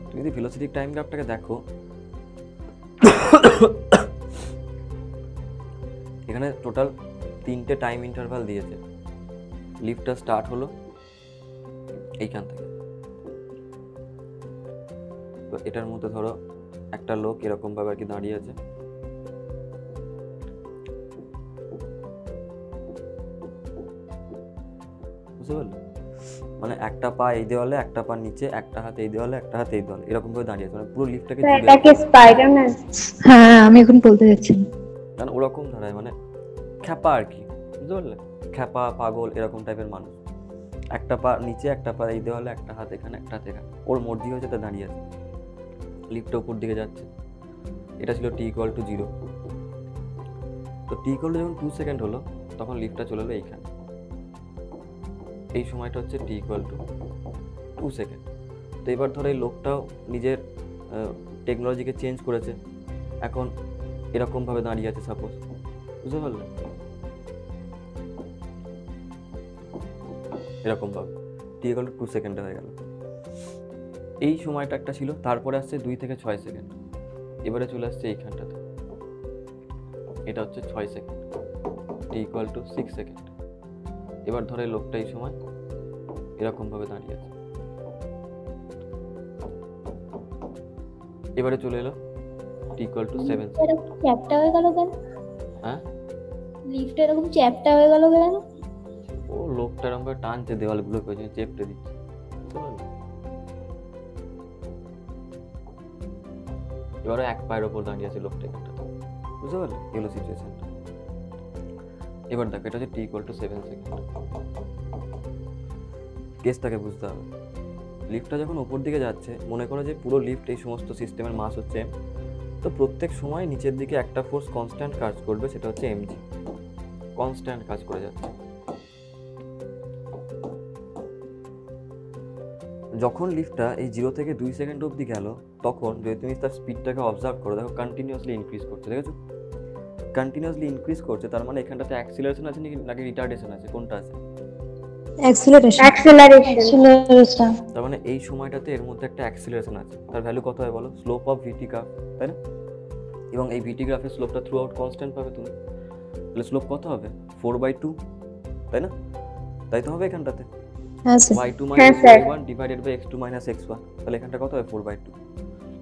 তুমি যদি ভেলোসিটি টাইম গ্রাফটাকে দেখো, এখানে টোটাল 3টে টাইম ইন্টারভাল দিয়েছে। লিফটটা স্টার্ট হলো এইখান থেকে, তো এটার মধ্যে ধরো একটা লোক এরকম ভাবে আর কি দাঁড়িয়ে আছে, বুঝতে পারলে? মানে একটা পা এই দেওয়ালে, একটা পা নিচে, একটা হাত এই দেওয়ালে, একটা হাত এই দেওয়ালে, এরকম ভাবে দাঁড়িয়ে আছে, মানে পুরো লিফটটাকে স্যার এটা কি স্পাইডারম্যান? হ্যাঁ আমি এখন বলতে যাচ্ছি। মানে ওরকম দাঁড়ায়, মানে খ্যাপা আর কি, বুঝতে পারলে? খ্যাপা পাগল এরকম টাইপের মানুষ, একটা পা নিচে, একটা পা এই দেওয়ালে, একটা হাত এখানে, একটা হাত এখানে, ওর মর্জি হয়েছে তা দাঁড়িয়ে আছে, লিফটটা উপর দিকে যাচ্ছে। এটা ছিল t=0। তো t= যখন 2 সেকেন্ড হলো তখন লিফটটা চলে এলো এইখানে, এই সময়টা হচ্ছে t=2 সেকেন্ড। তো তো এবার ধরো এই লোকটাও নিজের টেকনোলজিকে চেঞ্জ করেছে, এখন এরকমভাবে দাঁড়িয়ে আছে সাপোজ, বুঝতে পারলে? এরকমভাবে t = 2 সেকেন্ডে হয়ে গেল। এই সময়টা একটা ছিল, তারপরে আসছে 2 থেকে 6 সেকেন্ড, এবারে চলে আসছে এইখানটাতে, এটা হচ্ছে 6 সেকেন্ড, t = 6 সেকেন্ড। এবার ধরে লোকটা এই সময় এরকমভাবে দাঁড়িয়ে আছে, এবারে চলে এলো t = 7 সেকেন্ড। এরকম চ্যাপ্টা হয়ে গেল কেন? হ্যাঁ, লিফট এরকম চ্যাপ্টা হয়ে গেল কেন? ও লোকটা এরকম করে টানছে দেওয়ালগুলো করে চেপটে দিচ্ছে, বুঝতে পারলে? এবারে এক পায়ের ওপর দাঁড়িয়ে আছে লোকটা এখানটাতে, বুঝতে পারলে? এলো সিচুয়েশনটা। এবার দেখো এটা হচ্ছে t = 7 সেকেন্ড। কেসটাকে বুঝতে হবে। লিফটটা যখন উপর দিকে যাচ্ছে, মনে করো যে পুরো লিফট এই সমস্ত সিস্টেমের মাস হচ্ছে m, তো প্রত্যেক সময় নিচের দিকে একটা ফোর্স কনস্ট্যান্ট কাজ করবে, সেটা হচ্ছে mg, কনস্ট্যান্ট কাজ করে যাচ্ছে। যখন লিফটটা এই 0 থেকে 2 সেকেন্ড অবধি গেল, তখন যদি তুমি তার স্পিডটাকে অবজার্ভ করো, দেখো কন্টিনিউয়াসলি ইনক্রিজ করছে, দেখেছো? কন্টিনিউয়াসলি ইনক্রিজ করছে, তার মানে এখানটাতে অ্যাক্সিলারেশন আছে নাকি রিটার্ডেশন আছে, কোনটা আছে? অ্যাক্সেলারেশন। তার মানে এই সময়টাতে এর মধ্যে একটা অ্যাক্সিলারেশন আছে। তার ভ্যালু কত হয় বলো? স্লোপ অফ ভিটি গ্রাফ, তাই না? এবং এই ভিটি গ্রাফের স্লোপটা থ্রু আউট কনস্ট্যান্ট পাবে তুমি, তাহলে স্লোপ কত হবে? 4/2, তাই না? তাই তো হবে এখানটাতে y2 - y1 divided by x2 - x1, তাহলে এখানটা কত হবে? 4/2।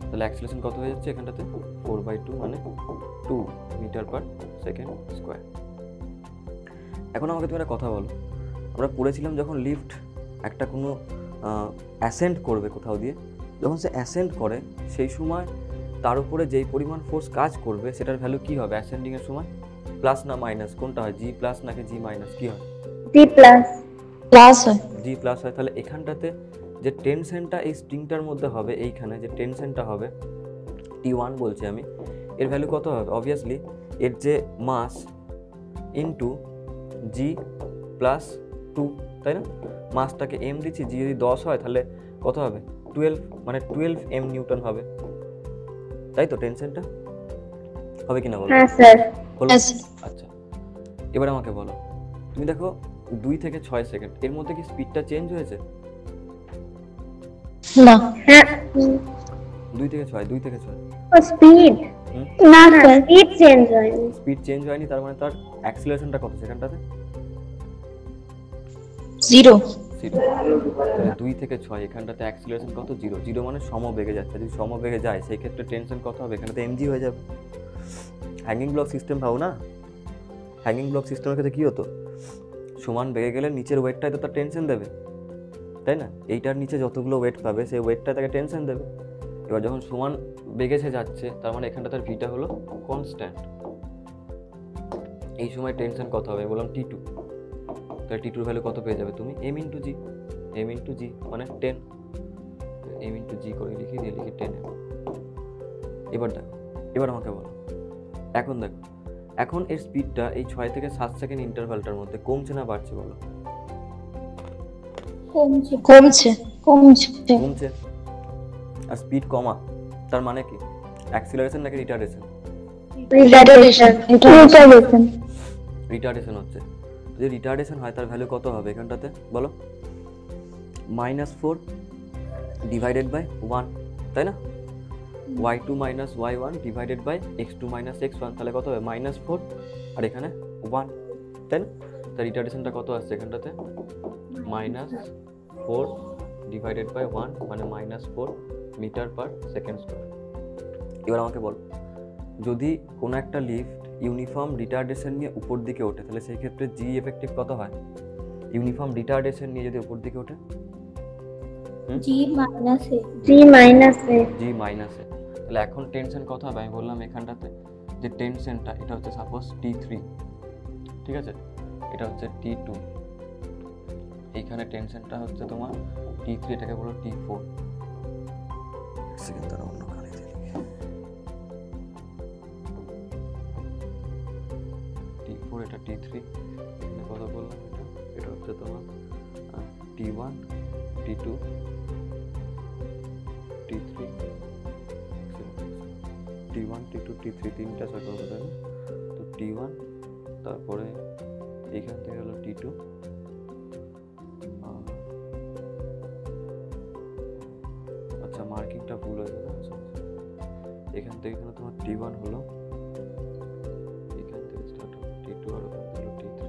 তাহলে অ্যাক্সিলারেশন কত হয়ে যাচ্ছে এখানটাতে? 4/2 মানে 2 মিটার/সেকেন্ড স্কয়ার। এখন আমাকে তুমি একটা কথা বলো, আমরা পড়েছিলাম যখন লিফট একটা কোনো অ্যাসেন্ড করবে কোথাও দিয়ে, যখন সে অ্যাসেন্ড করে সেই সময় তার উপরে যেই পরিমাণ ফোর্স কাজ করবে সেটার ভ্যালু কি হবে অ্যাসেন্ডিং এর সময়? প্লাস না মাইনাস, কোনটা হয়? জি প্লাস নাকি জি মাইনাস, কি হয়? জি প্লাস হয়। জি প্লাস হয়। তাহলে এখানটাতে যে টেনশনটা এই স্ট্রিংটার মধ্যে হবে, এইখানে যে টেনশনটা হবে T1 বলছি আমি, এর ভ্যালু কত হবে? অবভিয়াসলি এর যে মাস ইনটু জি প্লাস 2, তাই না? মাসটাকে m দিচ্ছি, জি যদি 10 হয় তাহলে কত হবে? 12, মানে 12 m নিউটন হবে, তাই তো? টেনশনটা হবে কিনা বলো? হ্যাঁ স্যার। হলো? আচ্ছা, এবার আমাকে বলো, তুমি দেখো 2 থেকে 6 সেকেন্ড, এর মধ্যে কি স্পিডটা চেঞ্জ হয়েছে? না, হ্যাঁ 2 থেকে 6, 2 থেকে 6 স্পিড না স্যার, স্পিড চেঞ্জ হয়নি। স্পিড চেঞ্জ হয়নি, তার মানে তার অ্যাক্সিলারেশনটা কত সেখানটাতে? 0। 0। তাহলে 2 থেকে 6 এখানটাতে অ্যাক্সিলারেশন কত? 0। 0 মানে সমবেগে যাচ্ছে, যদি সমবেগে যায় সেই ক্ষেত্রে টেনশন কত হবে? এখানটাতে mg হয়ে যাবে। হ্যাঙ্গিং ব্লক সিস্টেম ভাবো না, হ্যাঙ্গিং ব্লক সিস্টেমের ক্ষেত্রে কি হতো? সমান বেগে গেলে নিচের ওয়েটটাই তো তার টেনশন দেবে, তাই না? এইটার নিচে যতগুলো ওয়েট পাবে সেই ওয়েটটা তাকে টেনশন দেবে। এবার যখন সমান বেগে সে যাচ্ছে, তার মানে এখানটা তার ভিটা হলো কনস্ট্যান্ট। এই সময় টেনশন কত হবে? বললাম T2, তাহলে T2 এর ভ্যালু কত পেয়ে যাবে তুমি? m * g, m * g মানে 10, m * g করে লিখে দিয়ে লিখি 10m। এবার দেখো, এবার আমাকে বলো, এখন দেখো, এখন এর স্পিডটা এই 6 থেকে 7 সেকেন্ড ইন্টারভ্যালটার মধ্যে কমছে না বাড়ছে বলো? কমছে। কমছে। আর স্পিড কমা তার মানে কি? অ্যাক্সিলারেশন নাকি রিটার্ডেশন? রিটার্ডেশন হচ্ছে। যদি রিটার্ডেশন হয় তার ভ্যালু কত হবে এখানটাতে বলো? -4 ডিভাইডেড বাই 1, তাই না? y2 - y1 divided by x2 - x1, তাহলে কত হবে? -4 আর এখানে 1, তাই না? তার রিটার্ডেশনটা কত আসছে এখানটাতে? -4 ডিভাইডেড বাই 1 মানে -4 মিটার/সেকেন্ড স্কয়ার। এবার আমাকে বল, যদি কোনো একটা লিফট ইউনিফর্ম রিটার্ডেশন নিয়ে উপর দিকে ওঠে, তাহলে সেই ক্ষেত্রে জি এফেক্টিভ কত হয়? ইউনিফর্ম রিটার্ডেশন নিয়ে যদি উপর দিকে ওঠে, জি মাইনাস এ। জি মাইনাস এ। তাহলে এখন টেনশন কত হবে? আমি বললাম এখানটাতে যে টেনশনটা এটা হচ্ছে সাপোজ T3, ঠিক আছে? এটা হচ্ছে T2, এইখানে টেনশনটা হচ্ছে তোমার T3, এটাকে বলো T4। সেকেন্ড, তার অন্য কানে দিই T4, এটা T3, এখানে কত বললাম? এটা হচ্ছে তোমার T1, T2, T3 T1 T2 T3 তিনটা সার্কেল হবে তাই না? তো T1 তারপরে এইখান থেকে হলো T2 আচ্ছা মার্কিংটা ভুল হয়ে যাবে এখান থেকে এখানে তোমার T1 হলো এখান থেকে স্টার্ট হবে T2 আর ওখান থেকে T3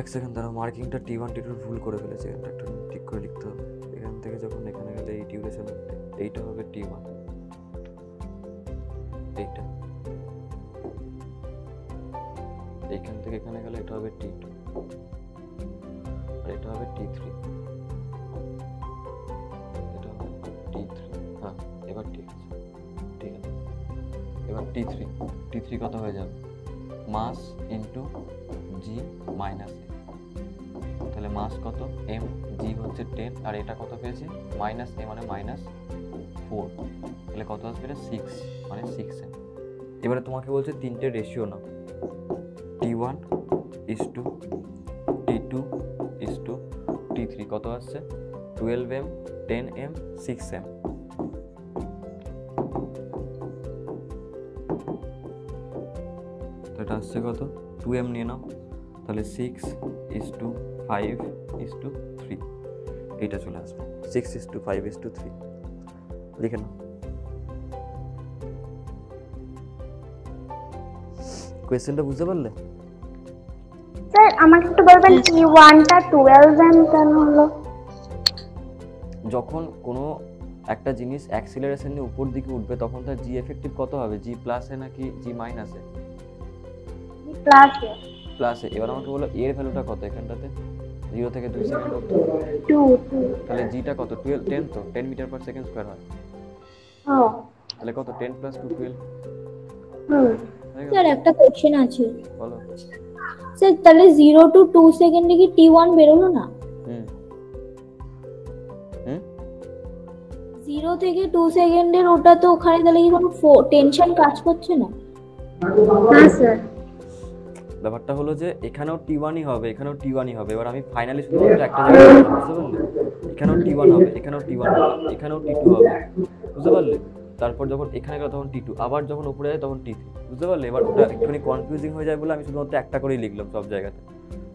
এক সেকেন্ড দাঁড়াও মার্কিংটা T1 T2 ভুল করে ফেলেছে এটা একটু ঠিক করে লিখতে হবে এখান থেকে যখন এখানে গেলে এই ডিউরেশন এইটা হবে T1 এইটা এইখান থেকে এখানে গেলে এটা হবে T2 আর এটা হবে T3 এটা হবে T3 হ্যাঁ এবার ঠিক আছে ঠিক আছে এবার T3 কত হয়ে যাবে মাস ইন্টু জি মাইনাস এ তাহলে মাস কত m g হচ্ছে 10 আর এটা কত পেয়েছি মাইনাস a মানে মাইনাস 4 তাহলে কত আসবে এটা 6 মানে 6m এবারে তোমাকে বলছে তিনটে ratio now T1 is to T2 is to T3 কত আসছে 12m 10m 6m তো এটা আসছে কত 2m নিয়ে নাও তাহলে 6 is to 5 is to 3 এইটা চলে আসবে 6 is to 5 is to 3 লিখে নাও কোয়েশ্চেনটা বুঝতে পারলে স্যার আমাকে একটু বলবেন T1 টা 12m কেন হলো যখন কোনো একটা জিনিস অ্যাক্সিলারেশন নিয়ে উপর দিকে উঠবে তখন তার জি এফেক্টিভ কত হবে জি প্লাসে নাকি জি মাইনাসে প্লাসে প্লাসে এবার আমাকে বলো এর ভ্যালুটা কত এখানটাতে 0 থেকে 2 সেকেন্ড অবধি 2 তাহলে জিটা কত 12 10 তো 10 মিটার পার সেকেন্ড স্কয়ার হয় ও তাহলে কত 10 প্লাস 2 12 স্যার একটা কোশ্চেন আছে বলো স্যার তাহলে 0 to 2 সেকেন্ডে কি T1 বেরোলো না হুম 0 থেকে 2 সেকেন্ডের ওটা তো ওখানে তাহলে কি কোনো টেনশন কাজ করছে না হ্যাঁ স্যার ব্যাপারটা হলো যে এখানেও T1ই হবে এখানেও T1ই হবে এবার আমি ফাইনালি শুধুমাত্র একটা জায়গায় বুঝতে পারলে এখানেও T1 হবে এখানেও T1 হবে এখানেও T2 হবে বুঝতে পারলে তারপর যখন এখানে গেল তখন T2 আবার যখন উপরে যায় তখন T3 বুঝতে পারলে এবার ওটা একটুখানি কনফিউজিং হয়ে যায় বলে আমি শুধুমাত্র একটা করেই লিখলাম সব জায়গাতে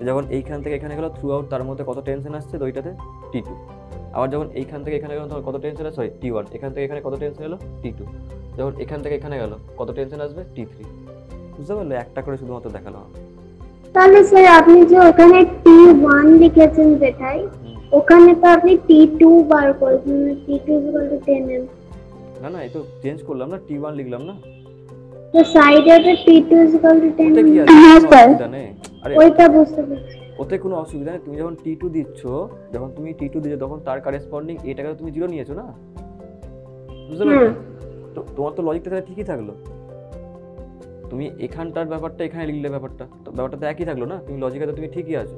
যখন এইখান থেকে এখানে গেল থ্রু আউট তার মধ্যে কত টেনশন আসছে তো ওইটাতে T2 আবার যখন এইখান থেকে এখানে গেল তখন কত টেনশন আসছে T1 এখান থেকে এখানে কত টেনশন এলো T2 যখন এখান থেকে এখানে গেল কত টেনশন আসবে T3 বুঝতে পারলে একটা করে শুধুমাত্র দেখালাম তাহলে স্যার আপনি যে ওখানে T1 লিখেছেন যেটাই ওখানে তো আপনি T2 বার করেছেন T2 10m না না এই তো চেঞ্জ করলাম না T1 লিখলাম না তো সাইডে তো T2 ওতে কি 10m আছে হ্যাঁ কোনো স্যার অসুবিধা নেই আরে ওইটা বুঝতে পারছি ওতে কোনো অসুবিধা নেই তুমি যখন T2 দিচ্ছ যখন তুমি T2 দিচ্ছ তখন তার করেসপন্ডিং এটাকে তুমি 0 নিয়েছো না বুঝতে পারলে তো তোমার তো লজিকটা তাহলে ঠিকই থাকলো তুমি এখানটার ব্যাপারটা এখানে লিখলে ব্যাপারটা তো ব্যাপারটা তো একই থাকলো না তুমি লজিকে তো তুমি ঠিকই আছো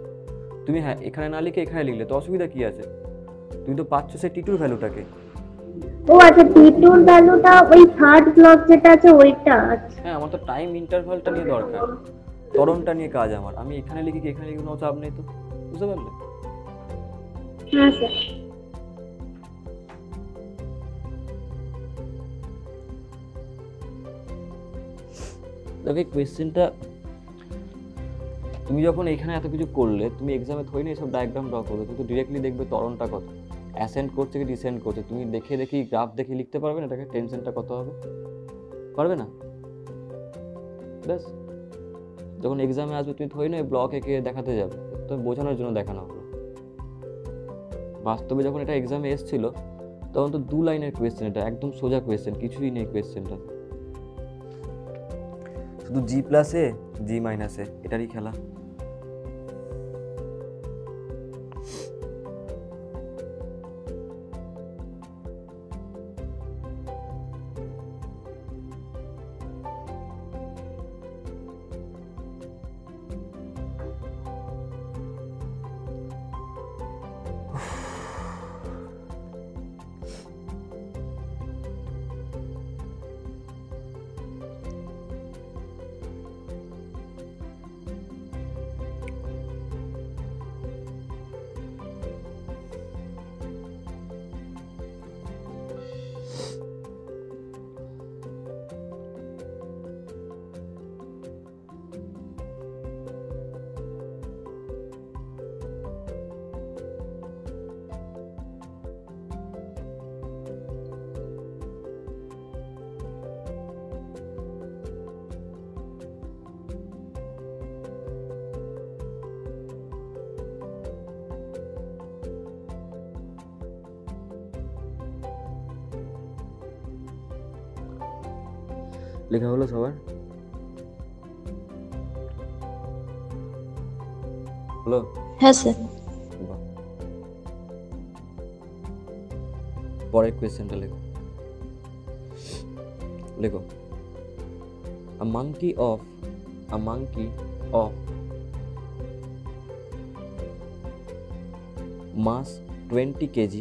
তুমি হ্যাঁ এখানে না লিখে এখানে লিখলে তো অসুবিধা কি আছে তুমি তো পাচ্ছ সেই T2 এর ভ্যালুটাকে ও আচ্ছা T2 এর ভ্যালুটা ওই থার্ড ব্লক যেটা আছে ওইটা আচ্ছা হ্যাঁ আমার তো টাইম ইন্টারভালটা নিয়ে দরকার ত্বরণটা নিয়ে কাজ আমার আমি এখানে লিখি কি এখানে লিখি কোনো চাপ নেই তো বুঝতে পারলে হ্যাঁ স্যার দেখো এই কোয়েশ্চেনটা তুমি যখন এখানে এত কিছু করলে তুমি এক্সামে থই না এসব ডায়াগ্রাম ড্র করবে কিন্তু ডিরেক্টলি দেখবে ত্বরণটা কত অ্যাসেন্ড করছে কি ডিসেন্ড করছে তুমি দেখে দেখি গ্রাফ দেখে লিখতে পারবে না এটাকে টেনশনটা কত হবে পারবে না ব্যাস যখন এক্সামে আসবে তুমি থই না ব্লক এঁকে দেখাতে যাবে তো বোঝানোর জন্য দেখানো হলো বাস্তবে যখন এটা এক্সামে এসেছিল তখন তো 2 লাইনের কোয়েশ্চেন এটা একদম সোজা কোয়েশ্চেন কিছুই নেই কোয়েশ্চেনটা শুধু জি প্লাসে জি মাইনাসে এটারই খেলা লেখা হলো সবার? হলো? হ্যাঁ স্যার। বাহ। পরের কোয়েশ্চেনটা লেখো। লেখো a monkey of mass 20 kg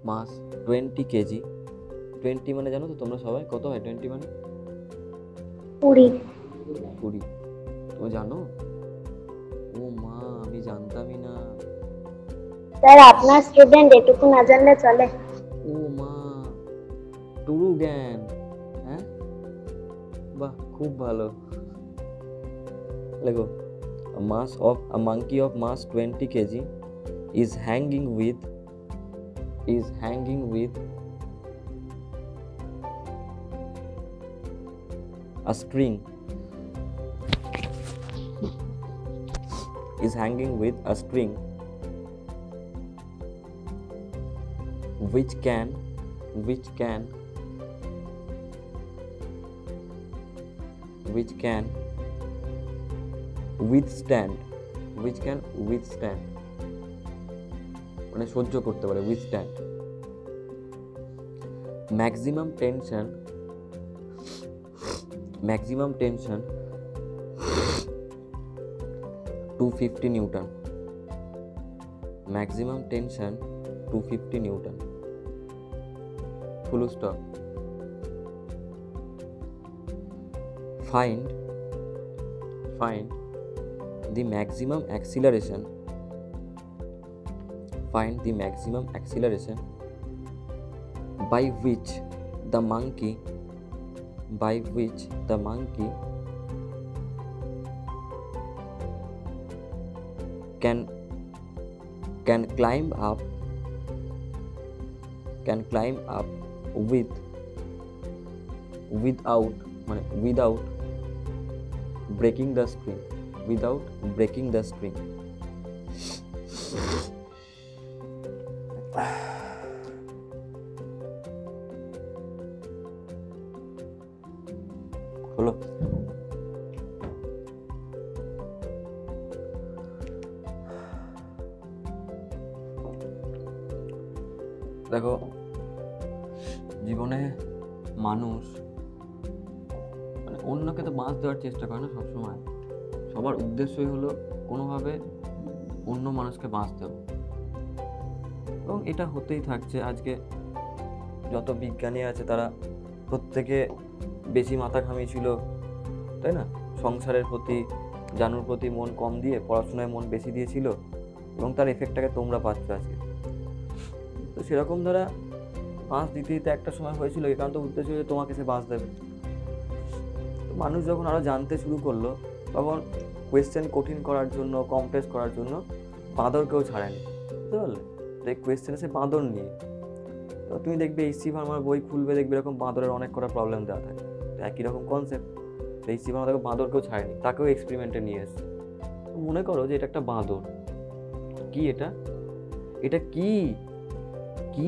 mass 20 kg 20 মানে জানো তো তোমরা সবাই কত হয়? 20 মানে 20। 20। তুমি জানো? ও মা, আমি জানতামই না। স্যার আপনার স্টুডেন্ট, এটুকু না জানলে চলে? ও মা, টুরু জ্ঞান। হ্যাঁ, বাহ, খুব ভালো। লেখো a monkey of mass 20 kg is hanging with a string which can withstand মানে সহ্য করতে পারে, withstand maximum tension 250 Newton. Maximum tension 250 Newton. Full stop. Find the maximum acceleration. Find the maximum acceleration by which the monkey can climb up without breaking the string. হলো? দেখো, জীবনে মানুষ মানে অন্যকে তো বাঁচ দেওয়ার চেষ্টা করে না সবসময়। সবার উদ্দেশ্যই হলো কোনোভাবে অন্য মানুষকে বাঁচ দেব, এবং এটা হতেই থাকছে। আজকে যত বিজ্ঞানী আছে তারা প্রত্যেকে বেশি মাথা ঘামিয়েছিল, তাই না? সংসারের প্রতি, জানুর প্রতি মন কম দিয়ে পড়াশোনায় মন বেশি দিয়েছিল, এবং তার এফেক্টটাকে তোমরা পাচ্ছ আজকে। তো সেরকম দ্বারা বাঁশ দিতে দিতে একটা সময় হয়েছিল একান্ত উদ্দেশ্য যে তোমাকে সে বাঁশ দেবে। তো মানুষ যখন আরও জানতে শুরু করলো, তখন কোয়েশ্চেন কঠিন করার জন্য, কমপ্লেক্স করার জন্য বাঁদরকেও ছাড়েনি, বুঝতে পারলে? তো এই কোয়েশ্চেন এসে বাঁদর নিয়ে। তো তুমি দেখবে এইচসি ভার্মার বই খুলবে, দেখবে এরকম বাঁদরের অনেক কটা প্রবলেম দেওয়া থাকে। তো একই রকম কনসেপ্ট। এইচসি ভার্মা দেখো বাঁদরকেও ছাড়েনি, তাকেও এক্সপেরিমেন্টে নিয়ে এসছে। তো মনে করো যে এটা একটা বাঁদর। কি এটা? এটা কি? কি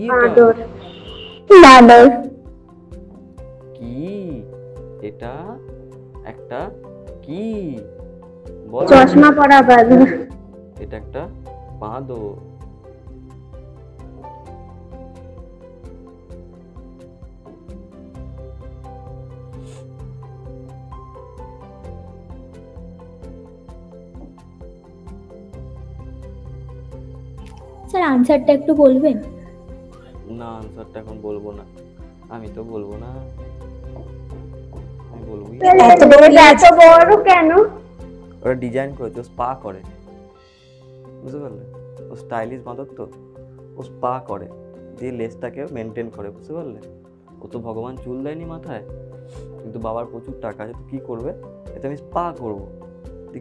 বাঁদর। কি এটা? একটা কি? বল। চশমা পরা বাঁদর। এটা একটা বাঁদর। স্যার আনসারটা একটু বলবেন? না, আনসারটা এখন বলবো না, আমি তো বলবো না, আমি বলবোই। এত বড় কেন? ওরা ডিজাইন করেছে, ও স্পা করে, বুঝতে পারলে? ও স্টাইলিশ বাঁদর, তো ও স্পা করে, দিয়ে লেজটাকে মেনটেন করে, বুঝতে পারলে? ও তো ভগবান চুল দেয়নি মাথায়, কিন্তু বাবার প্রচুর টাকা আছে, তো কী করবে? এতে আমি স্পা করবো।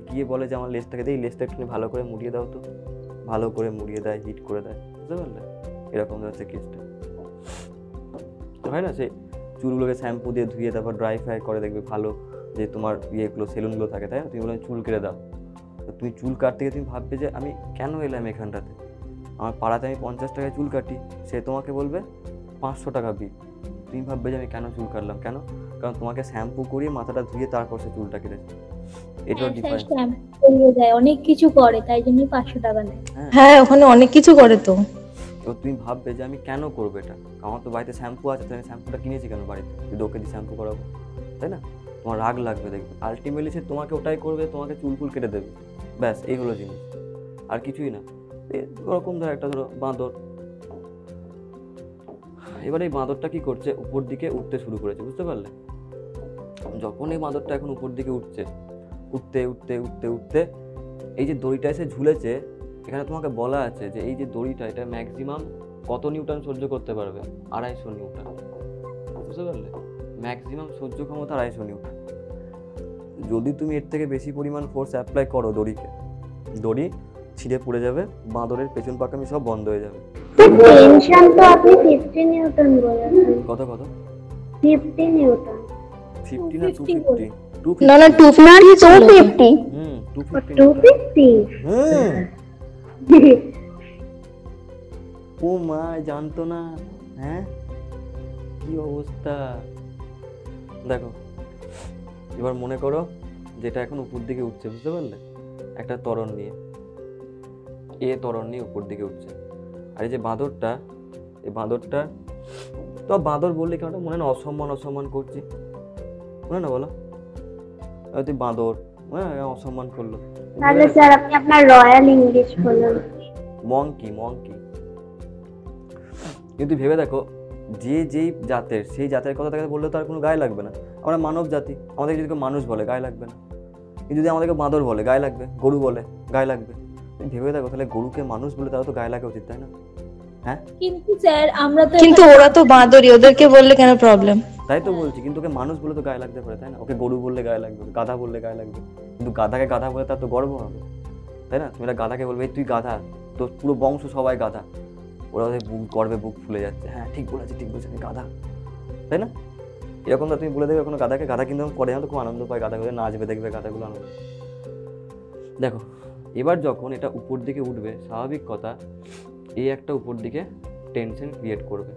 গিয়ে বলে যে আমার লেজটাকে দিয়ে, লেজটা একটু ভালো করে মুড়িয়ে দাও, তো ভালো করে মুড়িয়ে দেয়, হিট করে দেয়, বুঝতে পারলে? এরকম হচ্ছে কেসটা, হয় না? সে চুলগুলোকে শ্যাম্পু দিয়ে ধুয়ে তারপর ড্রাই ফ্রাই করে, দেখবে ভালো যে তোমার ইয়েগুলো, সেলুনগুলো থাকে, তাই না? তুমি বলে চুল কেটে দাও, তো তুমি চুল কাটতে গিয়ে তুমি ভাববে যে আমি কেন এলাম এখানটাতে, আমার পাড়াতে আমি 50 টাকায় চুল কাটি, সে তোমাকে বলবে 500 টাকা বিল। তুমি ভাববে যে আমি কেন চুল কাটলাম, কেন? কারণ তোমাকে শ্যাম্পু করিয়ে মাথাটা ধুয়ে তারপর সে চুলটা কেটেছে। এটাও স্যার ডিফারেন্স। শ্যাম্পু করিয়ে দেয়, অনেক কিছু করে, তাই জন্যই 500 টাকা নেয়। হ্যাঁ ওখানে অনেক কিছু করে তো। তো তুমি ভাববে যে আমি কেন করবো এটা, আমার তো বাড়িতে শ্যাম্পু আছে, তাই আমি শ্যাম্পুটা কিনেছি কেন বাড়িতে, যদি ওকে দিয়ে শ্যাম্পু করাবো, তাই না? তোমার রাগ লাগবে, দেখবে আলটিমেটলি সে তোমাকে ওটাই করবে, তোমাকে চুল কেটে দেবে, ব্যাস এই হলো জিনিস, আর কিছুই না। ওরকম ধরো একটা ধরো বাঁদর, এবার এই বাঁদরটা কি করছে, উপর দিকে উঠতে শুরু করেছে, বুঝতে পারলে? যখন এই বাঁদরটা এখন উপর দিকে উঠছে, উঠতে উঠতে উঠতে উঠতে এই যে দড়িটা এসে ঝুলেছে, এখানে তোমাকে বলা আছে যে এই যে দড়িটা, এটা ম্যাক্সিমাম কত নিউটন সহ্য করতে পারবে? 250 নিউটন, বুঝতে পারলে? ম্যাক্সিমাম সহ্য ক্ষমতা 250 নিউটন। যদি তুমি এর থেকে বেশি পরিমাণ ফোর্স অ্যাপ্লাই করো দড়িকে, দড়ি ছিঁড়ে পড়ে যাবে, বাঁদরের পেছন পাকামি সব বন্ধ হয়ে যাবে। টেনশন তো আপনি 50 নিউটন বলেছেন। কত কত? 50 নিউটন। 50 না 250? না না 250 হুম 250। 250? হুম ও মা, জানতো না? হ্যাঁ কি অবস্থা দেখো। এবার মনে করো যেটা এখন উপর দিকে উঠছে, বুঝতে পারলে? একটা ত্বরণ নিয়ে, ত্বরণ নিয়ে উপর দিকে উঠছে। আর এই যে বাঁদরটা, এই বাঁদরটা তো বাঁদর বললে কেন মনে না অসম্মান করছি, মনে না বলো? তুই বাঁদর, হ্যাঁ অসম্মান করলো। তাহলে স্যার আপনি আপনার রয়্যাল ইংলিশ বলুন। মঙ্কি। কিন্তু ভেবে দেখো, যেই জাতের, সেই জাতের কথা তাকে বললে তো আর কোনো গায়ে লাগবে না। আমরা মানব জাতি, আমাদেরকে যদি কেউ মানুষ বলে গায়ে লাগবে না, কিন্তু যদি আমাদেরকে বাঁদর বলে গায়ে লাগবে, গরু বলে গায়ে লাগবে। তুমি ভেবে দেখো, তাহলে গরুকে মানুষ বলে তারা তো গায়ে লাগা উচিত, তাই না? হ্যাঁ কিন্তু স্যার আমরা তো কিন্তু ওরা তো বাঁদরই, ওদেরকে বললে কেন প্রবলেম? তাই তো বলছি, কিন্তু ওকে মানুষ বলে তো গায়ে লাগতে পারে, তাই না? ওকে গরু বললে গায়ে লাগবে, গাধা বললে গায়ে লাগবে, কিন্তু গাধাকে গাধা বলে তার তো গর্ব হবে, তাই না? তুমি একটা গাধাকে বলবে তুই গাধা, তোর পুরো বংশ সবাই গাধা, ওরা ওদের গর্বে বুক ফুলে যাচ্ছে, হ্যাঁ ঠিক বলেছি আমি গাধা, তাই না? এরকম তো তুমি বলে দেবে কোনো গাধাকে, গাধা কিন্তু পরে হয়তো খুব আনন্দ পায়, গাধাগুলো নাচবে, দেখবে গাধাগুলো আনন্দ। দেখো এবার যখন এটা উপর দিকে উঠবে, স্বাভাবিক কথা এই একটা উপর দিকে টেনশন ক্রিয়েট করবে,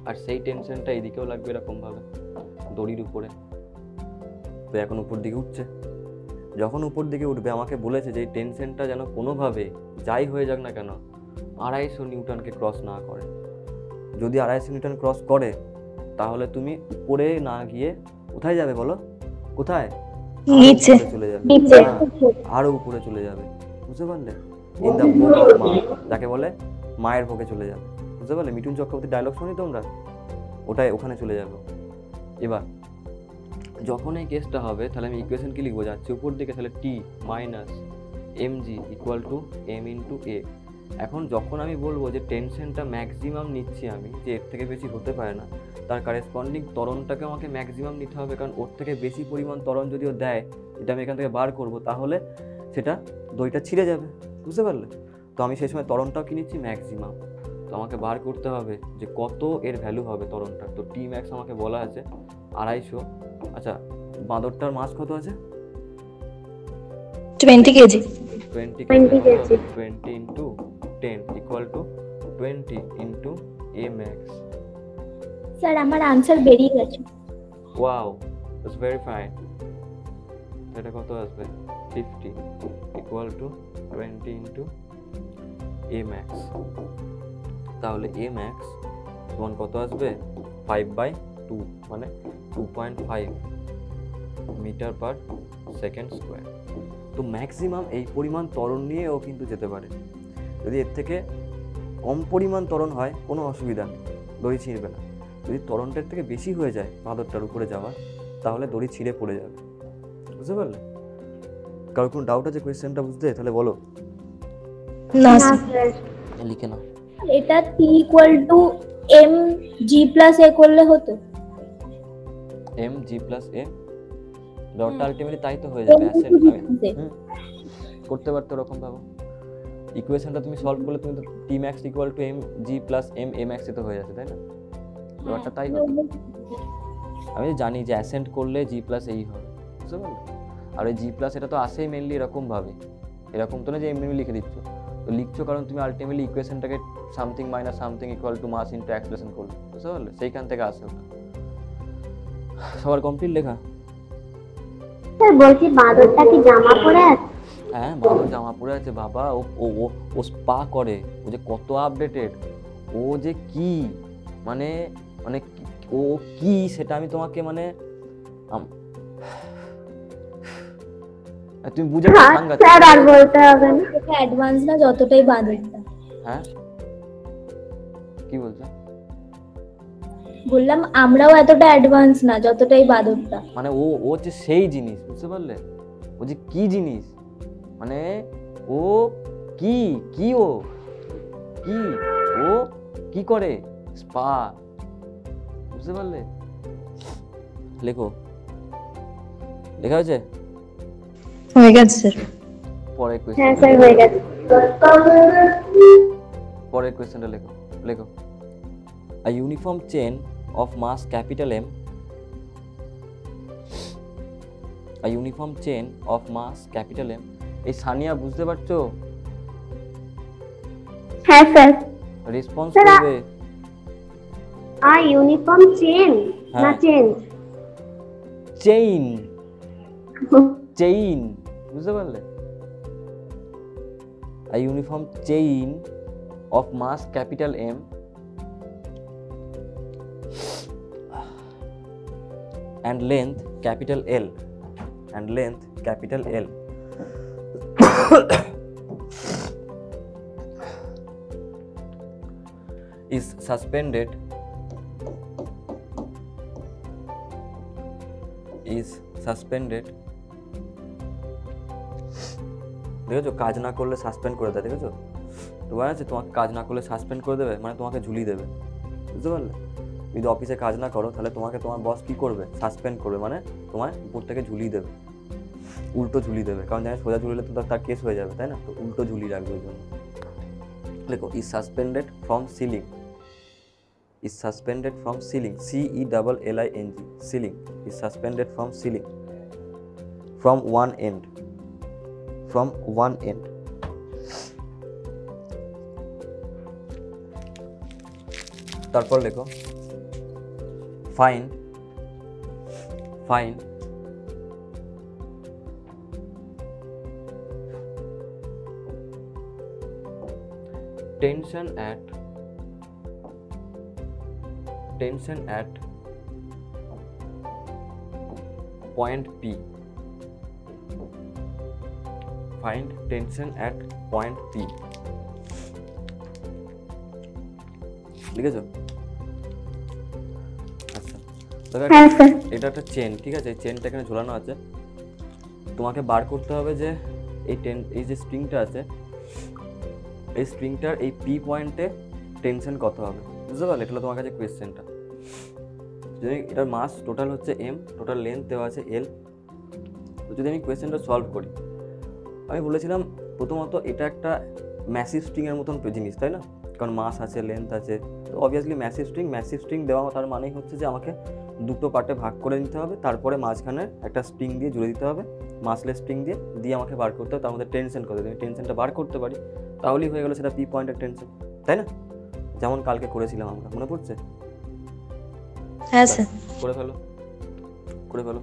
আর সেই টেনশনটা এইদিকেও লাগবে এরকমভাবে দড়ির উপরে। তো এখন উপর দিকে উঠছে, যখন উপর দিকে উঠবে আমাকে বলেছে যে এই টেনশনটা যেন কোনোভাবে যাই হয়ে যাক না কেন 250 নিউটনকে ক্রস না করে। যদি 250 নিউটন ক্রস করে তাহলে তুমি উপরে না গিয়ে কোথায় যাবে বলো? কোথায়? নিচে চলে যাবে, নিচে। আরো উপরে চলে যাবে, বুঝতে পারলে? ইন দ্য বুক অফ মা, যাকে বলে মায়ের ভোগে চলে যাবে, বুঝতে পারলে? মিঠুন চক্রবর্তী ডায়লগ শুনি তোমরা, ওটাই ওখানে চলে যাবে। এবার যখন এই কেসটা হবে তাহলে আমি ইকুয়েশন কি লিখবো, যাচ্ছে উপর দিকে, তাহলে T minus mg equal to m into a। এখন যখন আমি বলবো যে টেনশনটা ম্যাক্সিমাম নিচ্ছি আমি, যে এর থেকে বেশি হতে পারে না, তার কারেসপন্ডিং ত্বরণটাকে আমাকে ম্যাক্সিমাম নিতে হবে, কারণ ওর থেকে বেশি পরিমাণ ত্বরণ যদিও দেয়, যেটা আমি এখান থেকে বার করবো, তাহলে সেটা দইটা ছিঁড়ে যাবে, বুঝতে পারলে? তো আমি সেই সময় ত্বরণটাও কি নিচ্ছি? ম্যাক্সিমাম। তো আমাকে বার করতে হবে যে কত এর ভ্যালু হবে ত্বরণটার। তো টি ম্যাক্স আমাকে বলা আছে 250। আচ্ছা বাঁদরটার মাস কত আছে? 20 KG. 20 20 KG. KG. 20 into 10 equal two 20 into a max। Sir আমার আনসার বেরিয়ে গেছে। Wow, that's very fine. এটা কত আসবে? 50 equal to 20 into a max। তাহলে a max সমান কত আসবে? 5/2 মানে 2.5 মিটার পার সেকেন্ড স্কোয়ার। তো ম্যাক্সিমাম এই পরিমাণ ত্বরণ নিয়েও কিন্তু যেতে পারে। যদি এর থেকে কম পরিমাণ ত্বরণ হয় কোনো অসুবিধা নেই, দড়ি ছিঁড়বে না। যদি ত্বরণটার থেকে বেশি হয়ে যায় বাঁদরটার উপরে যাওয়া, তাহলে দড়ি ছিঁড়ে পড়ে যাবে, বুঝতে পারলে? কারোর কোনো ডাউট আছে কোয়েশ্চেনটা বুঝতে? তাহলে বলো। না না স্যার। স্যার, লিখে নাও। এটা t equal to mg plus a করলে হতো। mg প্লাস a ডটটা আলটিমেটলি তাই তো হয়ে যাবে, অ্যাসেন্ট। করতে পারতে ওরকম ভাবো, ইকুয়েশনটা তুমি সলভ করলে তুমি তো t max equal to mg plus m a max এ তো হয়ে যাচ্ছে, তাই না? ব্যাপারটা তাই হবে। আমি জানি যে অ্যাসেন্ট করলে g প্লাস এই হবে, বুঝতে পারলে? আর ওই g প্লাস এটা তো আসেই মেনলি এরকম ভাবে, এরকম তো না যে এমনি লিখে দিচ্ছ। তো লিখছো কারণ তুমি আলটিমেটলি ইকুয়েশনটাকে something minus something equal to mass into acceleration করলে, বুঝতে পারলে? সেইখান থেকে আসে ওটা। সবার কমপ্লিট লেখা? স্যার বলছি বাঁদরটা কি জামা পরে আছে? হ্যাঁ, বাবা জামা পরে আছে বাবা। ও ও ও ও স্পা করে, ও যে কত আপডেটেড, ও যে কি মানে মানে ও কি সেটা আমি তোমাকে মানে তুমি বুঝে সাংঘাতিক। স্যার আর বলতে হবে না। এটা অ্যাডভান্স না যতটাই বাঁদরটা। হ্যাঁ কি বলছো? বললাম আমরাও এতটা অ্যাডভান্স না যতটাই বাঁদরটা। মানে ও ও হচ্ছে সেই জিনিস, বুঝতে পারলে? ও যে কি জিনিস মানে ও কি কি ও কি ও কি করে স্পা, বুঝতে পারলে? লেখো, লেখা হয়েছে? হয়ে গেছে স্যার। পরের হ্যাঁ কোয়েশ্চেন, স্যার হয়ে গেছে। পরের কোয়েশ্চেনটা লেখো, লেখো। A uniform chain of mass capital M, a uniform chain of mass capital M, এই সানিয়া বুঝতে পারছো? হ্যাঁ স্যার। রেসপন্স স্যার, করবে। ইউনিফর্ম চেন না হ্যাঁ। চেঞ্জ? চেইন, চেইন, বুঝতে পারলে? A uniform chain of mass capital M and length capital L and length capital L is suspended দেখেছো কাজ না করলে সাসপেন্ড করে দেয়, দেখেছো? তোমার আছে তোমাকে কাজ না করলে সাসপেন্ড করে দেবে, মানে তোমাকে ঝুলিয়ে দেবে, বুঝতে পারলে? যদি অফিসে কাজ না করো তাহলে তোমাকে তোমার বস কি করবে? সাসপেন্ড করবে, মানে তোমার উপর থেকে ঝুলিয়ে দেবে, উল্টো ঝুলিয়ে দেবে। কারণ জানি সোজা ঝুলিলে তো তার কেস হয়ে যাবে, তাই না? তো উল্টো ঝুলিয়ে রাখবে ওই জন্য। দেখো is suspended from ceiling, is suspended from ceiling, CELLING, ceiling is suspended from ceiling, from one end, তারপর লেখো find tension at point P. Find tension at point P. লিখেছো? আচ্ছা, হ্যাঁ স্যার। এটা একটা চেন, ঠিক আছে? চেনটা এখানে ঝোলানো আছে। তোমাকে বার করতে হবে যে এই যে স্ট্রিংটা আছে, এই স্ট্রিংটার এই পি পয়েন্টে টেনশন কত হবে, বুঝতে পারলে? এটা হলো তোমার কাছে কোয়েশ্চেনটা। যদি এটার মাস টোটাল হচ্ছে এম, টোটাল লেন্থ দেওয়া আছে এল। তো যদি আমি কোয়েশ্চেনটা সলভ করি, আমি বলেছিলাম প্রথমত এটা একটা ম্যাসিভ স্ট্রিংয়ের মতন জিনিস, তাই না? কারণ মাস আছে, লেন্থ আছে, তো অবভিয়াসলি ম্যাসিভ স্ট্রিং দেওয়া তার মানেই হচ্ছে যে আমাকে দুটো পার্টে ভাগ করে নিতে হবে, তারপরে মাঝখানে একটা স্ট্রিং দিয়ে জুড়ে দিতে হবে, মাসলেস স্ট্রিং দিয়ে আমাকে বার করতে হবে তার মধ্যে টেনশন কত। আমি টেনশনটা বার করতে পারি তাহলেই হয়ে গেলো সেটা পি পয়েন্টের টেনশন, তাই না? যেমন কালকে করেছিলাম আমরা, মনে পড়ছে? হ্যাঁ স্যার। করে ফেলো।